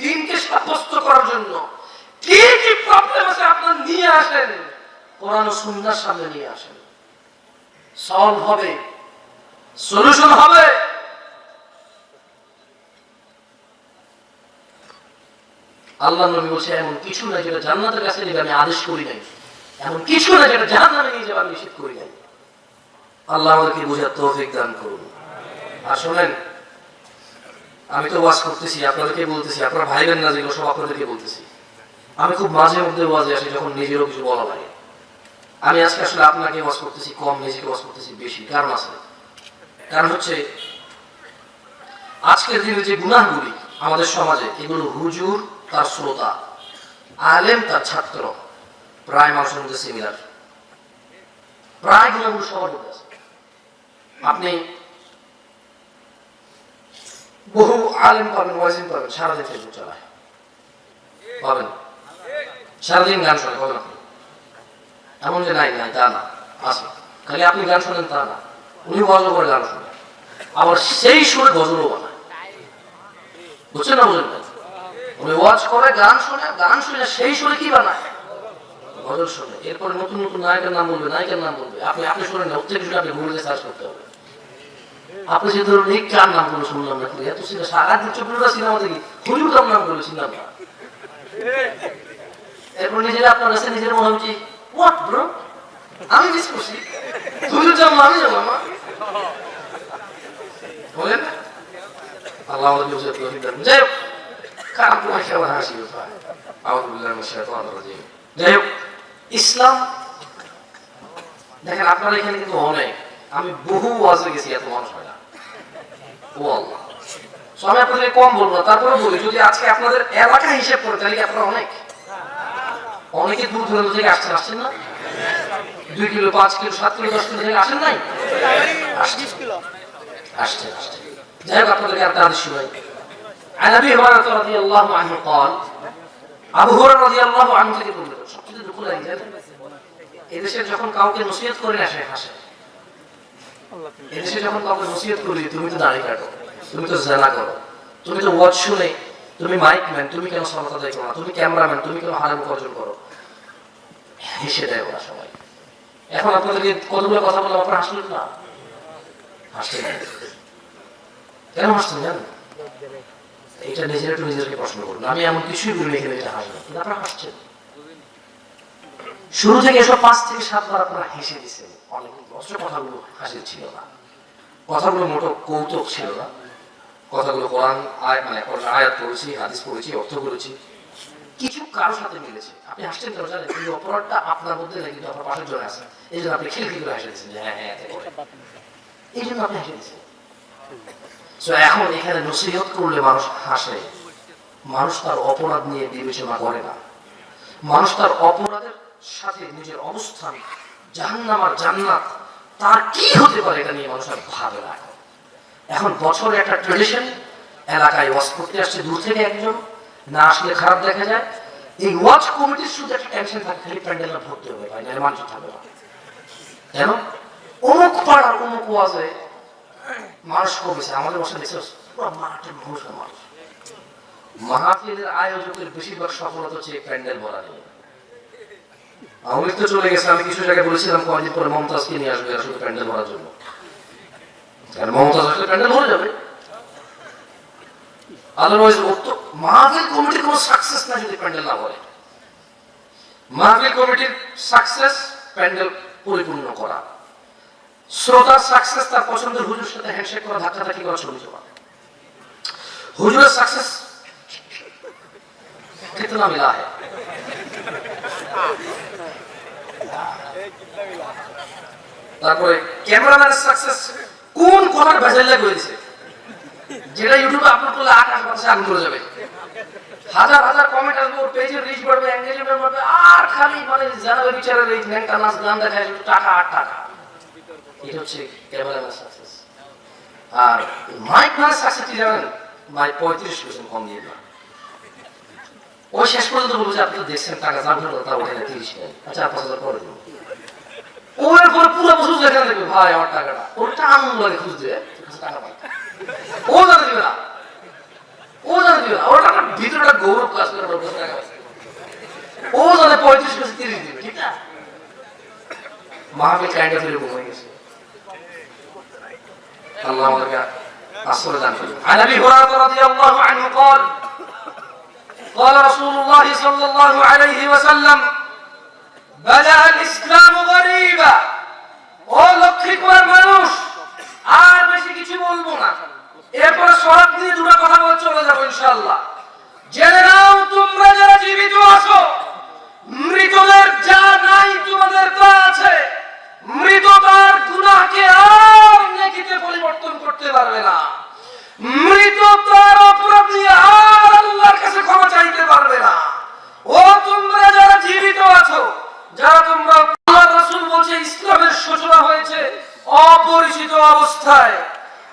দিনকে সাব্যস্ত করার জন্য? কি কি প্রবলেম আছে আপনার নিয়ে আসেন, কোরআন ও সুন্নাহর সামনে নিয়ে আসেন, সলভ হবে, সলিউশন হবে। আল্লাহর নবী বলেছে এমন কিছু না যেটা জান্নাতের কাছে নিয়ে আমি আদেশ করি নাই, এমন কিছু না যেটা জাহান্নামে নিয়ে যাবে আমি নিষেধ করি নাই। আল্লাহ আমাদেরকে বুঝার তৌফিক দান করুন। আর শোনেন, আমি তো ওয়াজ করতেছি, আপনাদেরকে বলতেছি, আপনারা ভাই বোন না যেগুলো সব আপনাদেরকে বলতেছি। আমি খুব মাঝে মধ্যে ওয়াজে আসি যখন নিজেরও কিছু বলা লাগে। আমি আজকে আসলে আপনাকে ওয়াজ করতেছি কম, নিজেকে ওয়াজ করতেছি বেশি। কারণ আছে, কারণ হচ্ছে আজকের দিনে যে গুনাহগুলি আমাদের সমাজে, এগুলো হুজুর তার শ্রোতা, আলেম তার ছাত্র, প্রায় মানুষের মধ্যে সিমিলার, প্রায় গুনাহগুলো সবার মধ্যে আছে। আপনি বহু আলেম পাবেন, ওয়াজিম পাবেন, সারাদিন ফেসবুক চালায় পাবেন, সারাদিন গান শোনে পাবেন আপনি। এমন যে নাই নাই তা না, আছে। খালি আপনি গান শোনেন তা না, উনি ওয়াজও করে গান শোনেন, আবার সেই সুরে গজলও বানায়। বুঝছেন না? বুঝেন না? উনি ওয়াজ করে, গান শোনে, গান শুনে সেই সুরে কি বানায়? গজল শোনে। এরপরে নতুন নতুন নায়কের নাম বলবে, নায়িকার নাম বলবে। আপনি শোনেন না, ওর থেকে শুনে আপনি গুগলে সার্চ করতে হবে। আপনি যে ধরুন এই কার নাম গুলো শুনলাম না, এত সিনেমা সারা দিন 24টা সিনেমা দেখি, হলিউডের নাম গুলো শুনলাম না। এরপর নিজেরা আপনার কাছে নিজের মনে হচ্ছে হোয়াট ব্রো, আমি মিস করছি, হুজুর জানলাম, আমি জানলাম না। বলেন না, আল্লাহ আমাদেরকে বুঝে তৌফিক দান। যাই হোক, খারাপ তোমার খেলা হাসি কথা, আউযু বিল্লাহি মিনাশ শাইতানির রাজিম। যাই হোক, ইসলাম দেখেন আপনারা এখানে কিন্তু অনেক, আমি বহু ওয়াজে গেছি, এত মানুষ হয় না। ও আল্লাহ, আমি আপনাদের কম বলবো না, তারপরে বলি যদি আজকে আপনাদের এলাকা হিসেব করে তাহলে কি আপনারা অনেকে দূর দূরান্ত থেকে আসছেন না? 2 কিলো 5 কিলো 7 কিলো 10 কিলো থেকে আসেন নাই? আসছেন। যাই হোক, আপনাদেরকে একটা আদেশ শুনাই। عن ابي هريره رضي الله عنه قال, আবু হুরায়রা রাদিয়াল্লাহু আনহু থেকে বর্ণিত। সবচেয়ে দুঃখ লাগে জানেন, এদেশে যখন কাউকে নসিহত করে না সে হাসে। এদেশে যখন কাউকে নসিহত করি, তুমি তো দাড়ি কাটো, তুমি তো জেনা করো, তুমি তো ওয়াজ শুনে, তুমি মাইক ম্যান, তুমি কেন সালাত আদায় করো না, তুমি ক্যামেরাম্যান, তুমি কেন হারাম উপার্জন করো, হেসে দেয় ওরা সবাই। এখন আপনাদেরকে কতগুলো কথা বললাম, আপনারা হাসলেন না? হাসছেন কেন? হাসছেন জানেন? এটা নিজের একটু নিজেকে প্রশ্ন করুন। আমি এমন কিছুই বলি এখানে যেটা হাসবেন, কিন্তু আপনারা হাসছেন। শুরু থেকে এসব 5 থেকে 7 বার আপনারা হেসে দিচ্ছেন। অনেক অস্ত্র কথাগুলো হাসির ছিল না, কথাগুলো মোটো কৌতুক ছিল না, কথাগুলো কোরআন আয়াত পড়েছি, হাদিস পড়েছি, অর্থ করেছি, কিছু কারোর সাথে মিলেছে। আপনি হাসছেন কেন জানেন? এই অপরাধটা আপনার মধ্যে না, কিন্তু আপনার পাশের জন্য আছে, এই জন্য আপনি খিলখিল করে হেসে দিচ্ছেন যে হ্যাঁ হ্যাঁ, এই জন্য আপনি হেসে দিচ্ছেন। এখন এখানে নসিহত করলে মানুষ হাসে, মানুষ তার অপরাধ নিয়ে বিবেচনা করে না, মানুষ তার অপরাধের সাথে নিজের অবস্থান, জাহান্নাম আর জান্নাত তার কি হতে পারে এটা নিয়ে মানুষ আর ভাবে না। এখন বছরে একটা ট্রেডিশন, এলাকায় ওয়াজ করতে আসছে দূর থেকে একজন, না আসলে খারাপ দেখা যায়। এই ওয়াজ কমিটির শুধু একটা টেনশন থাকে, খালি প্যান্ডেল না ভর্তি হবে, ভাই নাহলে মানুষ থাকবে না। কেন? অমুক পাড়ার অমুক ওয়াজে মানুষ কমেছে, আমাদের বসে দেখছে পুরো মাঠের মানুষ। মাহফিলের আয়োজকের বেশিরভাগ সফলতা হচ্ছে প্যান্ডেল ভরা নিয়ে। আওয়ামী তো চলে গেছে, আমি কিছু জায়গায় বলেছিলাম কয়েকদিন পরে মমতাজকে নিয়ে আসবে শুধু প্যান্ডেল ভরার জন্য, কারণ মমতাজ আসলে প্যান্ডেল ভরে যাবে। আদারওয়াইজ মাহফিল কমিটির কোনো সাকসেস না যদি প্যান্ডেল না ভরে। মাহফিল কমিটির সাকসেস প্যান্ডেল পরিপূর্ণ করা, শ্রোতার সাকসেস তার পছন্দের হুজুরের সাথে হ্যান্ডশেক করা, ধাক্কাধাক্কি করা, ছবি তোলা। হুজুরের সাকসেস কিতনা মিলা है, তারপরে ক্যামেরাম্যানের সাকসেস কোন কথার ভেজাইলা করেছে, যেটা ইউটিউবে আপলোড করলে আকাশ বাতাসে আগুন চলে যাবে, হাজার হাজার কমেন্ট আসবে, ওর পেজের রিচ বাড়বে, এনগেজমেন্ট বাড়বে, আর খালি জানাবে বিচারের এই ন্যাংটা নাচ গান দেখায় টাকা আর টাকা। এটা হচ্ছে ক্যামেরাম্যানের সাকসেস। আর মাইক ম্যানের সাকসেস কি জানেন? মাইক 35% কম দিয়ে দেয়। ওই শেষ পর্যন্ত বলবো যে আপনি তো দেখছেন টাকা যাবেন, তা ওঠে না 30 টাকা, আচ্ছা 5,000 করে দেবো। ওর পরে পুরো বছর যেখানে দেখবে ভাই আমার টাকাটা, ওরটা আনন্দ লাগে খুঁজতে টাকা পাই, ও জানে দিবে না, ওর টাকা ভিতরটা গৌরব কাজ করে, ও জানে 35 30 দিবে, ঠিক না? মাহফিল কাইন্ড অফ এরকম হয়ে গেছে। আল্লাহ আমাদেরকে আসলে দান করুন। عن ابي هريره رضي الله عنه قال قال رسول الله صلى الله عليه وسلم بدا الاسلام غريبا। ও লক্ষ্মীপুরের মানুষ, আর বেশি কিছু বলবো না, এরপরে সরাব নিয়ে দুটো কথা বলে চলে যাবো ইনশাআল্লাহ। জেনে নাও তোমরা যারা জীবিত আছো, মৃতদের যা নাই তোমাদের তা আছে। মৃত তার গুনাহকে আর নেকিতে পরিবর্তন করতে পারবে না, মৃত তার অপরাধ নিয়ে আর আল্লাহর কাছে ক্ষমা চাইতে পারবে না। ও তোমরা যারা জীবিত আছো, যারা তোমরা, আল্লাহর রাসূল বলছে ইসলামের সূচনা হয়েছে অপরিচিত অবস্থায়।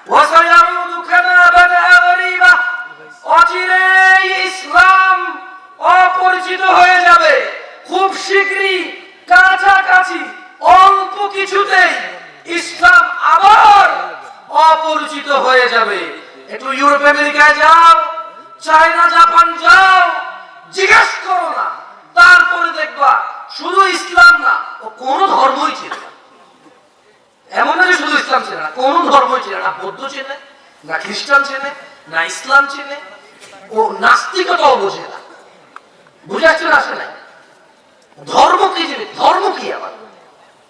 ওয়াসায়াউদু কামা বাদা গরীবা, অচিরেই ইসলাম অপরিচিত হয়ে যাবে। খুব শীঘ্রই, কাছাকাছি, অল্প কিছুতেই ইসলাম আবার অপরিচিত হয়ে যাবে। একটু ইউরোপ আমেরিকায় যাও, চায়না জাপান যাও, জিজ্ঞেস করো না, তারপরে দেখবা শুধু ইসলাম না, ও কোন ধর্মই ছিল না। এমন না যে শুধু ইসলাম ছিল না, কোন ধর্মই ছিল না। বৌদ্ধ চেনে না, খ্রিস্টান চেনে না, ইসলাম চেনে, ও নাস্তিকতাও বোঝে না। বুঝে আসছে না? আসে নাই। ধর্ম কি জিনিস? ধর্ম কি আবার?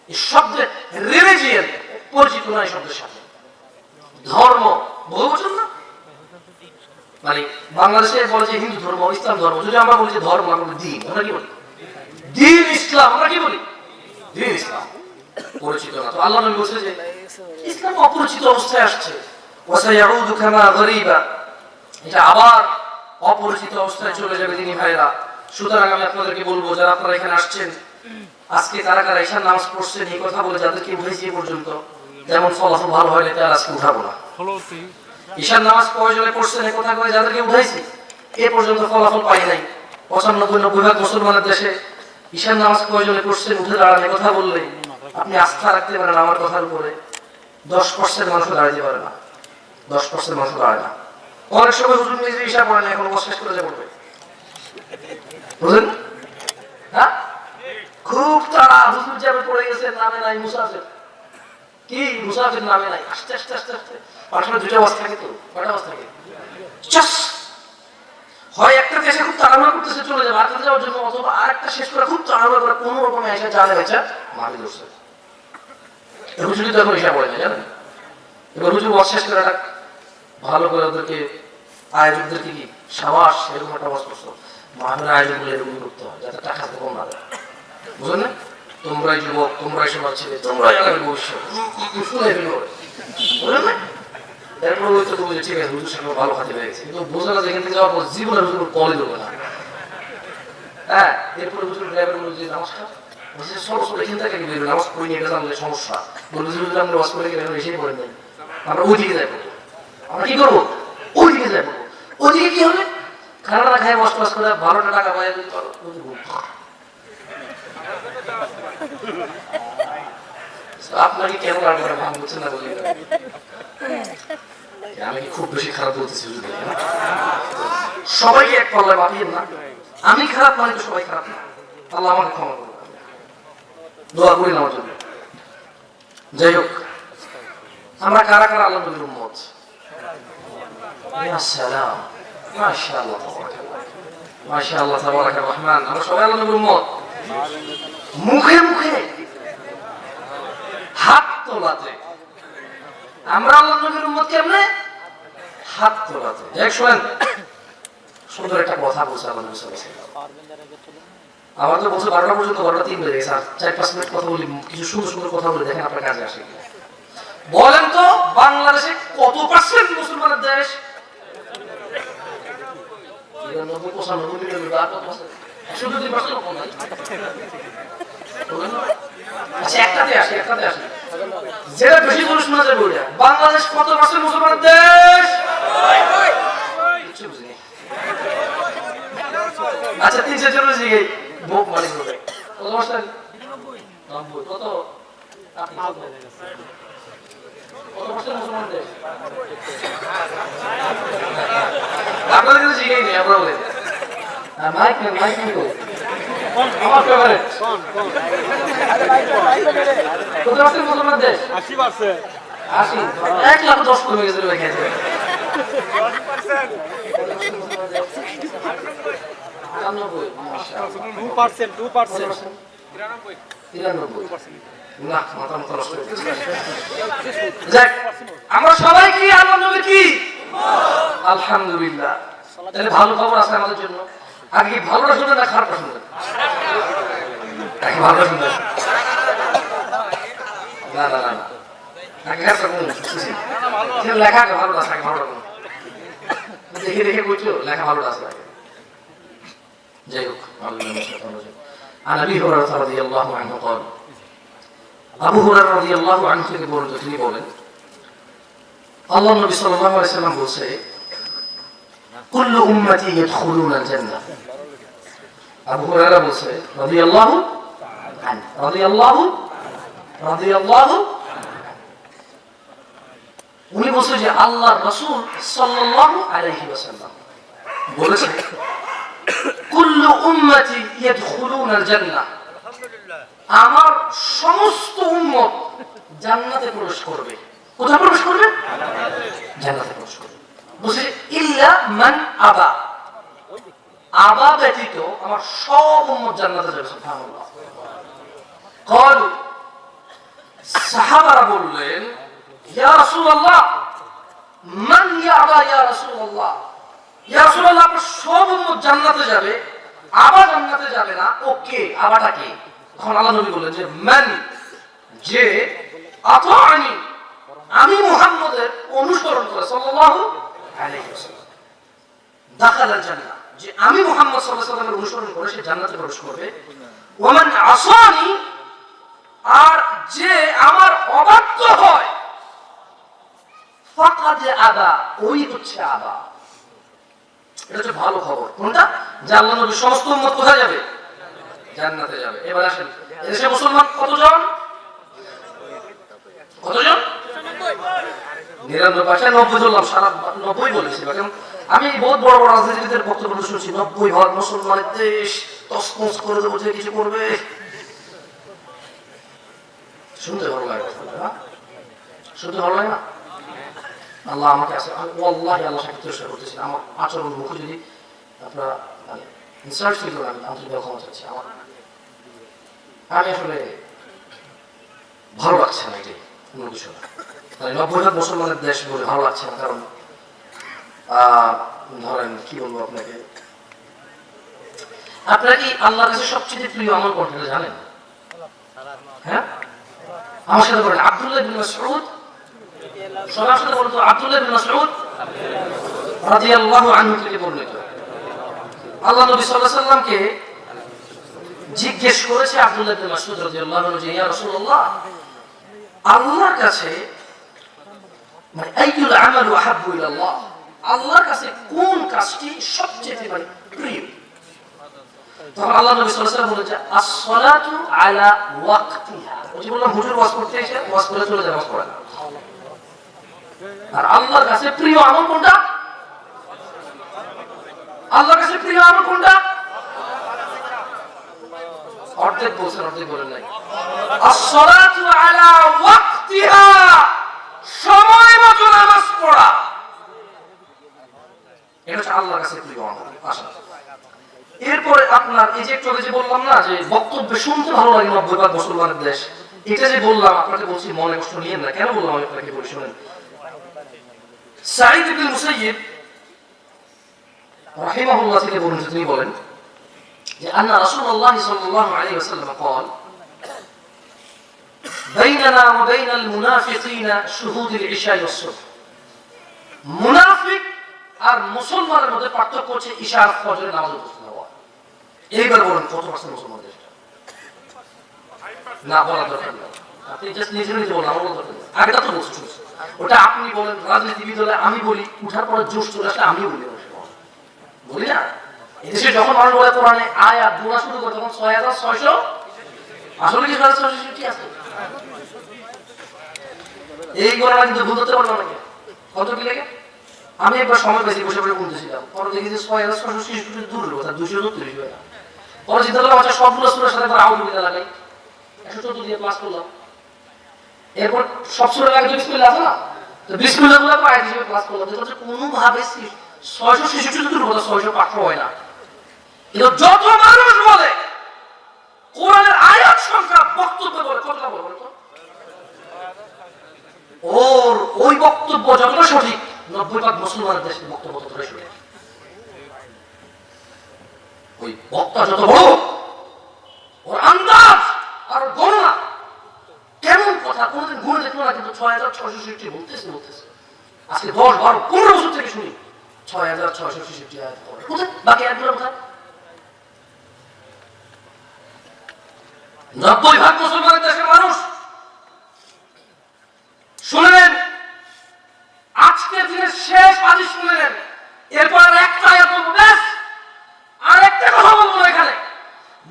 এই শব্দের রিলিজিয়ন পরিচিত নয় শব্দের সাথে। ধর্ম বহু বছর না, মানে বাংলাদেশে বলে যে হিন্দু ধর্ম, ইসলাম ধর্ম। যদি আমরা বলি যে ধর্ম, আমরা বলি দিন, আমরা কি বলি? দিন ইসলাম, আমরা কি বলি? দিন ইসলাম। পরিচিত না। তো আল্লাহ নবী বলছে যে ইসলাম অপরিচিত অবস্থায় আসছে, ওয়াসায়াউদু কামা গরিবা, এটা আবার অপরিচিত অবস্থায় চলে যাবে দিনী ভাইরা। সুতরাং আমি আপনাদেরকে বলবো, যারা আপনারা এখানে আসছেন, আজকে কারা কারা ঈশার নামাজ পড়ছেন এই কথা বলে যাদেরকে উঠেছি এ পর্যন্ত, যেমন ফলাফল ভালো হয়নি তার আজকে উঠাবো না। ঈশার নামাজ কয়জনে পড়ছেন এই কথা বলে যাদেরকে উঠাইছি এ পর্যন্ত ফলাফল পাই নাই। 95-90% মুসলমানের দেশে ঈশার নামাজ কয়জনে পড়ছেন উঠে দাঁড়ান এ কথা বললে আপনি আস্থা রাখতে পারেন আমার কথার উপরে 10% মানুষ দাঁড়াতে পারে না, 10% মানুষ দাঁড়ায় না। অনেক সময় হুজুর নিজে ঈশা পড়েন, এখন শেষ করে পড়বে, বুঝলেন? হ্যাঁ, খুব তাড়া, হুজুর যাবে পড়ে গেছে, নামে নাই মুসাফির, কি মুসাফির নামে নাই, আস্তে আস্তে আস্তে আস্তে আসলে দুটো অবস্থা থাকে, তো কয়টা অবস্থা থাকে, হয় একটা দেশে খুব তাড়াহুড়া করতেছে চলে যাবে আরেকটা যাওয়ার জন্য, অথবা আরেকটা শেষ করে খুব তাড়াহুড়া করে কোনো রকমে এসে জানে বেচা মাটি ধরছে। হুজুরি তো এখন ঈশা পড়ে না, জানেন? এবার হুজুর ওয়াজ শেষ করে ডাক ভালো করে ওদেরকে আয়োজকদেরকে কি সাবাস এরকম একটা ওয়াজ করছো, মাহফিলের আয়োজনগুলো এরকম করতে হয় যাতে টাকা কম না দেয়, বুঝলেন না? তোমরাই যুবক, তোমরাই সমাজ ছেলে, তোমরাই আগামী ভবিষ্যৎ, শুনে ফেলো, বুঝলেন না? এরপর হয়তো তুমি যে ঠিক আছে হুজুর সঙ্গে ভালো খাতে হয়ে গেছে, কিন্তু বোঝা না যেখান থেকে যাওয়ার পর জীবনে হুজুর কলই দেবে না। হ্যাঁ, এরপরে হুজুর ড্রাইভার বলল যে নমস্কার বলছে সরস্বর এখান থেকে বেরোবে, নামাজ পড়ে নিয়ে গেলাম সমস্যা, বললো যে হুজুর আমরা ওয়াজ করে গেলে এসেই পড়েন নাই, আমরা ওই দিকে যাই পড়বো, আমরা কি করবো ওই দিকে যাই পড়বো, ওই দিকে কি হবে খানাটা খায় বসবাস করে ভালোটা টাকা পায় যদি পারো। আপনাকে কেন রাগ করে ভাঙ বুঝছেন না বলি, আমি কি খুব বেশি খারাপ বলতেছি? সবাইকে এক পাল্লায় মাপিয়েন না, আমি খারাপ মানে তো সবাই খারাপ না, আল্লাহ আমাকে ক্ষমা করুন, দোয়া করি আমার জন্য। যাই হোক, আমরা কারা কারা আল্লাহ নবীর উম্মত? আসসালাম, মাশাআল্লাহ তাবারাকাল্লাহ, মাশাআল্লাহ তাবারাকার রহমান, আমরা সবাই আল্লাহ নবীর উম্মত। মুখে মুখে হাত তোলাতে আমরা আল্লাহ নবীর উম্মত কেমনে? হাত তোলাতে। দেখ শুনেন, সুন্দর একটা কথা বলছে আল্লাহ নবী সাল্লাল্লাহু আলাইহি ওয়াসাল্লাম। আমার তো বলছে 12টা পর্যন্ত, 12টা 3 বেজে গেছে, 4-5 মিনিট কথা বলি, কিছু সুন্দর সুন্দর কথা বলে দেখেন আপনার কাজে আসে। বলেন তো বাংলাদেশে কত পার্সেন্ট মুসলমানের দেশ? 95-95%। আচ্ছা একটাতে আসি, একটাতে আসি, যেটা বেশি করে শোনা যাবে ওইটা। বাংলাদেশ কত পার্সেন্ট মুসলমানের দেশ? আচ্ছা 300 জিগে ভোগ মালিক হবে কত পার্সেন্ট? 90। কত মুসলমান দেশ? আপনাদের কাছে জিগেই নেই, আপনারা বলেন। মাইক নেন, মাইক নেন, আমার ফেভারিট। কত পার্সেন্ট মুসলমান দেশ? 80%। 80, 1,10,000 কমে গেছে রে ভাই। 93। আমরা সবাই কি আল্লাহর নবী কি? আলহামদুলিল্লাহ। তাহলে ভালো খবর আছে আমাদের জন্য। আগে কি ভালোটা শুনবেন না খারাপটা শুনবেন? ভালোটা শুনবেন। না না না, আগে খারাপটা শুনবেন। লেখা ভালোটা আছে, ভালোটা দেখে দেখে বলছো লেখা ভালোটা আছে। যাই হোক, عن ابي هريره رضي الله عنه قال, আবু হুরায়রা রাদিয়াল্লাহু আনহু থেকে বর্ণিত, তিনি বলেন আল্লাহর নবী সাল্লাল্লাহু আলাইহি সাল্লাম বলেছে, কুল্লু উম্মতি ইয়াদখুলুনাল জান্নাহ। আবু হুরায়রা বলেছে রাদিয়াল্লাহু আনহু, রাদিয়াল্লাহু উনি বলছে যে আল্লাহর রাসূল সাল্লাল্লাহু আলাইহি ওয়াসাল্লাম বলেছে, কুল্লু উম্মতি ইয়াদখুলুনাল জান্নাহ, আমার সমস্ত উম্মত জান্নাতে প্রবেশ করবে। কোথায় প্রবেশ করবে? জান্নাতে প্রবেশ করবে। বলছে ইল্লা মান আবা, আবা ব্যতীত আমার সব উম্মত জান্নাতে যাবে। সুবহানাল্লাহ। قال, সাহাবারা বললেন, ইয়া রাসূলুল্লাহ, মান ইয়াবা ইয়া রাসূলুল্লাহ, ইয়া রাসূলুল্লাহ আপনার সব উম্মত জান্নাতে যাবে, আবা জান্নাতে যাবে না, ওকে আবাটা কি? তখন আল্লাহ নবী বললেন যে মান, যে আতাআনি, আমি মুহাম্মদের অনুসরণ করে, সাল্লাল্লাহু আলাইহি ওয়াসাল্লাম, দাখালাল জান্নাহ, যে আমি মুহাম্মদ সাল্লাল্লাহু আলাইহি ওয়াসাল্লামের অনুসরণ করে সে জান্নাতে প্রবেশ করবে। ওয়া মান আসানি, আর যে আমার অবাধ্য হয়, ফাকাদ আবা, ওই হচ্ছে আবা। এটা হচ্ছে ভালো খবর। কোনটা? যে আল্লাহর নবীর সমস্ত উম্মত কোথায় যাবে? জান্নাতে যাবে। এবার আসেন, এদেশে মুসলমান কতজন? কতজন? 99, 90 বললাম, সারা 90 বলেছি। আমি বহুত বড় বড় রাজনীতিবিদদের বক্তব্য শুনছি, 90% মুসলমানের দেশ, তসমস করে দেবো, যে কিছু করবে। শুনতে ভালো লাগে, শুনতে ভালো লাগে না? আল্লাহ আমাকে আছে, ওয়াল্লাহি আল্লাহ সাথে চেষ্টা করতেছি, আমার আচরণ মুখে যদি আপনারা ইনসাল্ট ফিল করেন, আমি আন্তরিকভাবে ক্ষমা চাচ্ছি। আমি আসলে ভালো লাগছে না, এটাই অন্য কিছু না। 90% মুসলমানের দেশ বলে ভালো লাগছে না, কারণ ধরেন কি বলবো আপনাকে, আপনারা কি আল্লাহর কাছে সবচেয়ে প্রিয় আমল কোনটা জানেন? হ্যাঁ, আমার সাথে বলেন। আব্দুল্লাহ ইবনে মাসউদ, সবার সাথে বলতো, আব্দুল্লাহ ইবনে মাসউদ রাদিয়াল্লাহু আনহু থেকে বর্ণিত। আল্লাহ নবী সাল্লাল্লাহু আলাইহি ওয়াসাল্লামকে জিজ্ঞেস করেছে আব্দুল্লাহ ইবনে মাসউদ রাদিয়াল্লাহু আনহু, যে ইয়া রাসূলুল্লাহ, আল্লাহর কাছে মানে আইয়ুল আমালু আহাব্বু ইলাল্লাহ, আল্লাহর কাছে কোন কাজটি সবচেয়ে প্রিয়? তখন আল্লাহ নবী সাল্লাল্লাহু আলাইহি ওয়াসাল্লাম বলেছে, আস-সালাতু আলা ওয়াক্তিহা। ওই যে বললাম হুজুর ওয়াজ করতে এসে ওয়াজ করে চলে যায়, ওয়াজ করে না। আর আল্লাহর কাছে প্রিয় আমল কোনটা? আল্লাহর কাছে প্রিয় আমল কোনটা? অর্ধেক বলছেন, অর্ধেক বলেন নাই। আস-সালাতু আলা ওয়াক্তিহা, সময় মতো নামাজ পড়া, এটা হচ্ছে আল্লাহর কাছে প্রিয় আমল। আসলে এরপরে আপনার এই যে একটু আগে যে বললাম না, যে বক্তব্য শুনতে ভালো লাগে 90% মুসলমানের দেশ, এটা যে বললাম আপনাকে, বলছি মনে কষ্ট নিয়েন না। কেন বললাম আমি আপনাকে, বলি শুনেন। সাঈদ ইবনে মুসাইয়িব রাহিমাহুল্লাহ থেকে বলেন, তিনি বলেন যে আন্না রাসূলুল্লাহ সাল্লাল্লাহু আলাইহি ওয়াসাল্লাম قال بيننا وبين المنافقين شهود العشاء والصبح। মুনাফিক আর মুসলমানের মধ্যে পার্থক্য হচ্ছে ইশা আর ফজরের নামাজ উপস্থিত হওয়া। এইবার বলুন কত পার্সেন্ট মুসলমান দেশটা? না বলা দরকার নেই, আপনি জাস্ট নিজে নিজে বলুন, আমার দরকার নেই। আগেটা তো বলছি, ওটা আপনি বলেন, রাজনীতিবিদ হলে আমি বলি, উঠার পরে জোশ চলে আসলে আমি বলি, বলি না? এদেশে যখন মানুষ বলে কোরআনে আয়াত গুণা শুরু করে, তখন 6600, আসলে কি 6600 আছে? এই গণনা কিন্তু ভুল হতে পারবে অনেকে। কত কি লাগে? আমি একবার সময় পেয়েছি, বসে বসে বলতেছিলাম, পরে দেখি যে 6666 দূরের কথা, 234 হয় না। পরে চিন্তা করলাম, আচ্ছা সবগুলো সুরের সাথে আউযুবিল্লাহ লাগাই, 114 দিয়ে পাস করলাম। এরপর সব সুরের আগে বিসমিল্লাহ আছে না, তো বিসমিল্লাহ গুলো আয়াত হিসেবে ক্লাস করলাম। দেখলাম যে কোনোভাবে 666 দূরের কথা, 605 হয় না। কিন্তু যত মানুষ বলে কোরআনের আয়াত সংখ্যা বক্তব্য বলে, কতটা বলে বলতো? ওর ওই বক্তব্য যতটা সঠিক, 90% মুসলমানের দেশের বক্তব্য ততটা সঠিক। ওই বক্তা যত বড়, ওর আন্দাজ আর গণনা, কেমন কথা কোনদিন গুণে দেখলো না, কিন্তু 6666 বলতেছে। আজকে 10, 12, 15 বছর থেকে শুনি 6666 আয়াত পড়ে। কোথায় বাকি আয়াতগুলো? কোথায়? 90% মুসলমানের দেশের মানুষ শুনলেন, আজকের দিনের শেষ হাদিস শুনলেন, এরপর একটা আয়াত বলবো, ব্যাস আর একটা কথা বলবো এখানে।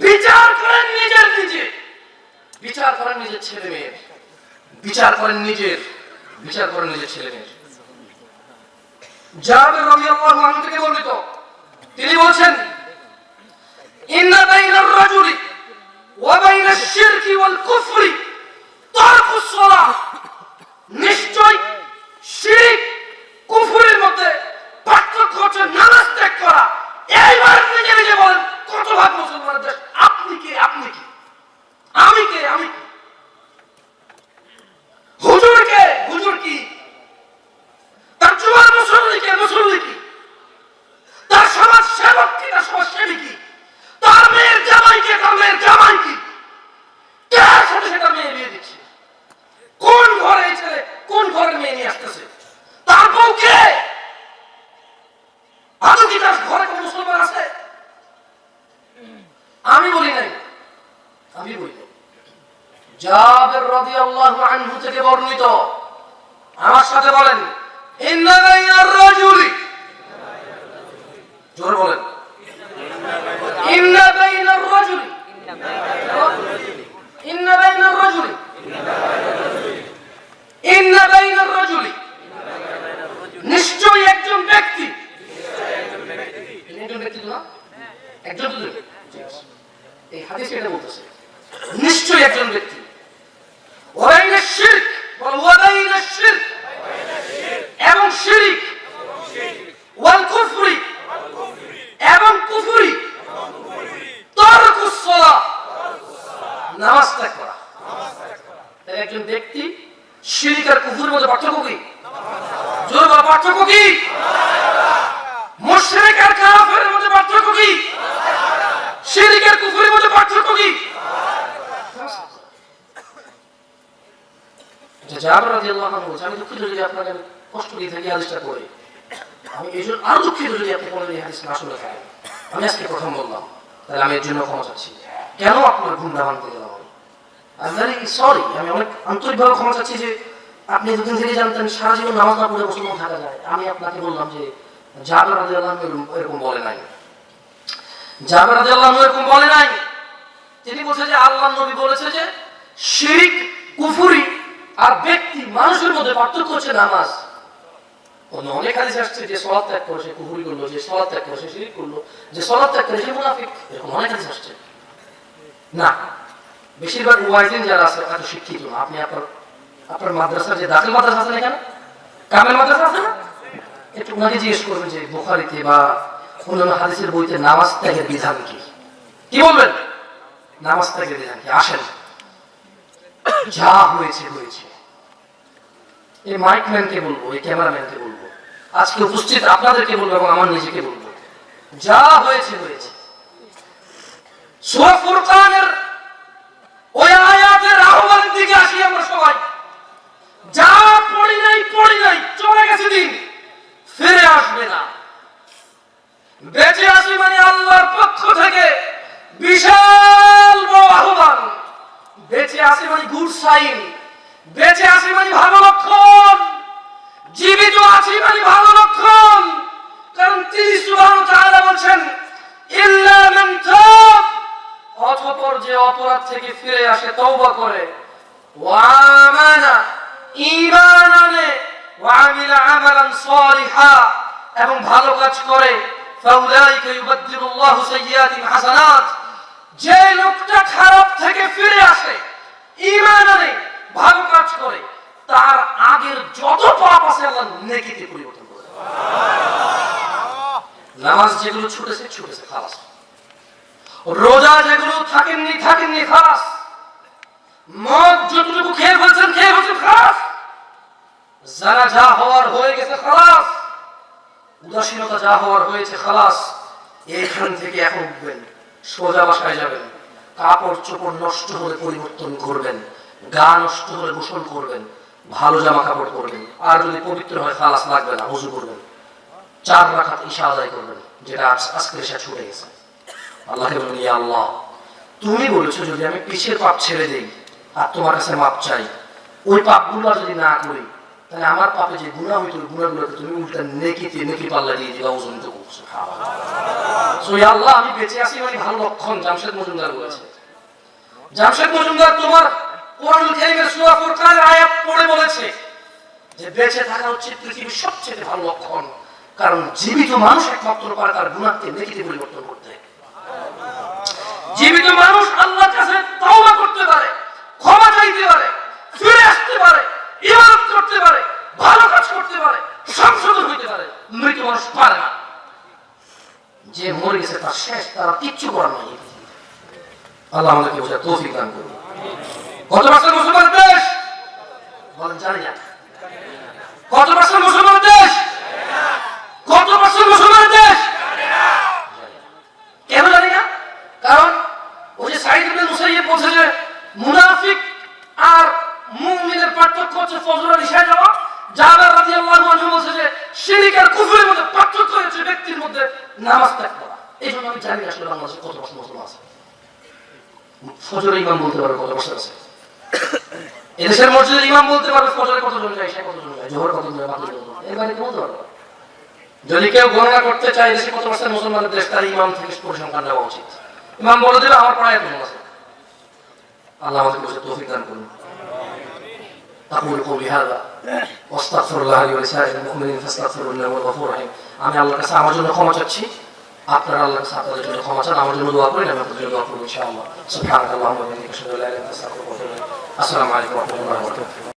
বিচার করেন নিজের নিজে, বিচার করেন নিজের ছেলে মেয়ের, বিচার করেন নিজের ছেলে মেয়ের। জাবের রাদিয়াল্লাহু আনহু থেকে বর্ণিত, তিনি বলছেন, ইন্না বাইনার রাজুলি ওয়া বাইনাশ শিরকি ওয়াল কুফরি তারকুস সালাহ। নিশ্চয় শিরক কুফরের মধ্যে পার্থক্য হচ্ছে নামাজ ত্যাগ করা। এইবার নিজে নিজে বলেন, কত ভাগ মুসলমানের দেশ? আপনি কে? আপনি কি? আমি কে? আমি কি? হুজুর কে? হুজুর কি? তার যুবক মুসল্লি কে? মুসল্লি কি? তার সমাজ সেবক কি? তার সমাজ সেবী কি? তার মেয়ের জামাই কে? তার মেয়ের জামাই কি? কে সাথে সেটা মেয়ে বিয়ে দিচ্ছে? ঘরের মেয়ে নিয়ে আসতেছে, তার বউকে আদৌ কি তার ঘরে কোনো মুসলমান আছে? আমি বলি নাই, আমি বলি। জাবের রাদিয়াল্লাহু আনহু থেকে বর্ণিত, আমার সাথে বলেন, ইন্না বাইনার রাজুলি, জোরে বলেন, ইন্না বাইনার রাজুলি, ইন্না বাইনার রাজুলি, ইন্না বাইনার রাজুলি, নিশ্চয়ই একজন ব্যক্তি, একজন ব্যক্তি না, একজন, এই হাদিস এটা বলতেছে, নিশ্চয়ই একজন ব্যক্তি, ওয়াইনা শিরক, বল ওয়াইনা শিরক, এবং শিরক, ওয়াল কুফরি, এবং কুফরি, তারকুস সালাহ, নামাজ ত্যাগ করা। তাহলে একজন ব্যক্তি শিরক আর কুফরের মধ্যে পার্থক্য কি? জোরে বল, পার্থক্য কি? মুশরিক আর কাফেরের মধ্যে পার্থক্য কি? শিরক আর কুফরের মধ্যে পার্থক্য কি? জাবের রাদিয়াল্লাহু আনহু বলেন, আমি দুঃখিত যদি আপনাকে কষ্ট দিয়ে থাকি হাদিসটা পড়ে, আমি এই জন্য আরো দুঃখিত যদি আপনি কোনো এই হাদিস না শুনে থাকেন। আমি আজকে প্রথম বললাম, তাহলে আমি এর জন্য ক্ষমা চাচ্ছি। কেন আপনার গুণা মানতে গেলাম আমি? আই ভেরি সরি, আমি অনেক আন্তরিকভাবে ক্ষমা চাচ্ছি যে আপনি দুদিন থেকে জানতেন সারা জীবন নামাজ না পড়ে মুসলমান থাকা যায়। আমি আপনাকে বললাম যে জাবের রাদিয়াল্লাহু আনহু এরকম বলে নাই, জাবের রাদিয়াল্লাহু আনহু এরকম বলে নাই। তিনি বলছে যে আল্লাহর নবী বলেছে যে শিরক, কুফরি আর ব্যক্তি মানুষের মধ্যে পার্থক্য হচ্ছে নামাজ। অনেক হাদিস আসছে যে সালাত ত্যাগ করে সে কুফরি করলো, যে সালাত ত্যাগ করে সে শিরক করলো, যে সালাত ত্যাগ করে সে মুনাফিক, এরকম অনেক হাদিস আসছে। না, বেশিরভাগ ওয়াইজিন যারা আছে এত শিক্ষিত না। আপনি আপনার মাদ্রাসার যে দাখিল মাদ্রাসা আছে না, এখানে কামেল মাদ্রাসা আছে না, একটু ওনাকে জিজ্ঞেস করবেন যে বুখারীতে বা অন্যান্য হাদিসের বইতে নামাজ ত্যাগের বিধান কি? কি বলবেন? নামাজ ত্যাগের বিধান কি? আসেন, যা হয়েছে হয়েছে। এই মাইকম্যানকে বলবো, এই ক্যামেরাম্যানকে বলবো, আজকে উপস্থিত আপনাদেরকে বলবো এবং আমার নিজেকে বলবো, যা হয়েছে হয়েছে। সূরা ফুরকানের ওই আয়াতের আহ্বানের দিকে আসি আমরা সবাই। যা পড়ি নাই, চলে গেছে দিন, ফিরে আসবে না। বেঁচে আসি মানে আল্লাহর পক্ষ থেকে বিশাল বড় আহ্বান। বেঁচে আসি মানে গুড সাইন, বেঁচে আসি মানে ভালো লক্ষণ, জীবিত আছি মানে ভালো লক্ষণ। কারণ তিনি সুবহানাহু ওয়া তাআলা বলেন, ইল্লা মান তাব, অতঃপর যে অপরাধ থেকে ফিরে আসে, তওবা করে, ওয়া আমানা, ঈমান আনে, ওয়া আমিলা আমালান সালিহা, এবং ভালো কাজ করে, ফাউলাইকা ইউবাদদিলুল্লাহু সাইয়্যাতিহিম হাসানাত, যে লোকটা খারাপ থেকে ফিরে আসে, ঈমান আনে, ভালো কাজ করে, তার আগের যত পাপ আছে আল্লাহ নেকিতে পরিবর্তন করে। নামাজ যেগুলো ছুটেছে খালাস, রোজা যেগুলো থাকেননি খালাস, মদ যতটুকু খেয়ে ফেলছেন খালাস, যারা যা হওয়ার হয়ে গেছে খালাস, উদাসীনতা যা হওয়ার হয়েছে খালাস। এইখান থেকে এখন উঠবেন, সোজা বাসায় যাবেন, কাপড় চোপড় নষ্ট হলে পরিবর্তন করবেন, গা নষ্ট হলে গোসল করবেন, ভালো জামা কাপড় পরবেন, আর যদি পবিত্র হয় খালাস লাগবে না, ওযু করবেন, 4 রাকাত ইশা আদায় করবেন, যেটা আজকে এসে ছুটে গেছে। আল্লাহকে বলুন, ইয়া আল্লাহ, তুমি বলেছো যদি আমি পিছের পাপ ছেড়ে দেই আর তোমার কাছে মাপ চাই, ওই পাপগুলো যদি না করি, তাহলে আমার পাপে যে গুনাহ হইতো ওই গুনাহগুলোকে তুমি উল্টা নেকি পাল্লা দিয়ে দিবা, ওজন তো করছো। সো ইয়া আল্লাহ, আমি বেঁচে আছি মানে ভালো লক্ষণ। জামশেদ মজুমদার বলেছে, জামশেদ মজুমদার তোমার কোরআনুল কারীমের সূরা ফুরকানের আয়াত পড়ে বলেছে যে বেঁচে থাকা হচ্ছে পৃথিবীর সবচেয়ে ভালো লক্ষণ। কারণ জীবিত মানুষ একমাত্র পারে তার গুনাহকে নেকিতে পরিবর্তন করতে। জীবিত মানুষ আল্লাহর কাছে তওবা করতে পারে, ক্ষমা চাইতে পারে, ফিরে আসতে পারে, ইবাদত করতে পারে, ভালো কাজ করতে পারে, সংশোধন হইতে পারে। মৃত মানুষ পারে না। যে মরে গেছে তার শেষ, তারা কিচ্ছু করার নাই। আল্লাহ আমাদেরকে বোঝার তৌফিক দান করুন। কত পার্সেন্ট মুসলমান দেশ বলেন? জানি না। কত পার্সেন্ট মুসলমান দেশ? কত পার্সেন্ট মুসলমান দেশ? কেন জানি না? কারণ ওই যে সাঈদ ইবনে মুসাইয়্যিব বলছে যে মুনাফিক আর মুমিনের পার্থক্য পার্থক্য হচ্ছে ফজর আর ইশায় যাওয়া। জাবের রাদিয়াল্লাহু আনহু বলছে যে শিরক আর কুফরের মধ্যে পার্থক্য হচ্ছে ব্যক্তির মধ্যে নামাজ ত্যাগ করা। এই জন্য আমি জানি আসলে বাংলাদেশে কত পার্সেন্ট মুসলমান আছে। ফজরের ইমাম বলতে পারবে কত পার্সেন্ট আছে, এদেশের মসজিদের ইমাম বলতে পারবে ফজরে কতজন যায়, ইশায় কতজন যায়, জোহর কতজন যায়, মাগরিব কতজন যায়, এর বাইরে বলতে পারবে। যদি কেউ গণনা করতে চায় দেশে কত পার্সেন্ট মুসলমানের দেশ, তার ইমাম থেকে পরিসংখ্যান নেওয়া উচিত। ইমাম বলে দেবে আমার পড়ায় এতজন আছে। আল্লাহ আমাদের বুঝে তৌফিক দান করুন। أقول قولي هذا واستغفر الله لي ولسائر المؤمنين فاستغفروه إنه هو الغفور الرحيم। আমি আল্লাহর কাছে আমার জন্য ক্ষমা চাচ্ছি, আপনারা আল্লাহর কাছে আপনাদের জন্য ক্ষমা চান, আমার জন্য দোয়া করেন, আমি আপনাদের জন্য দোয়া করব ইনশাআল্লাহ। সুবহানাকাল্লাহুম্মা ওয়া বিহামদিকা আশহাদু আল্লা ইলাহা ইল্লা আনতা আস্তাগফিরুকা ওয়া আতুবু ইলাইক। আসসালামু আলাইকুম ওয়া রাহমাতুল্লাহি ওয়া বারাকাতুহু।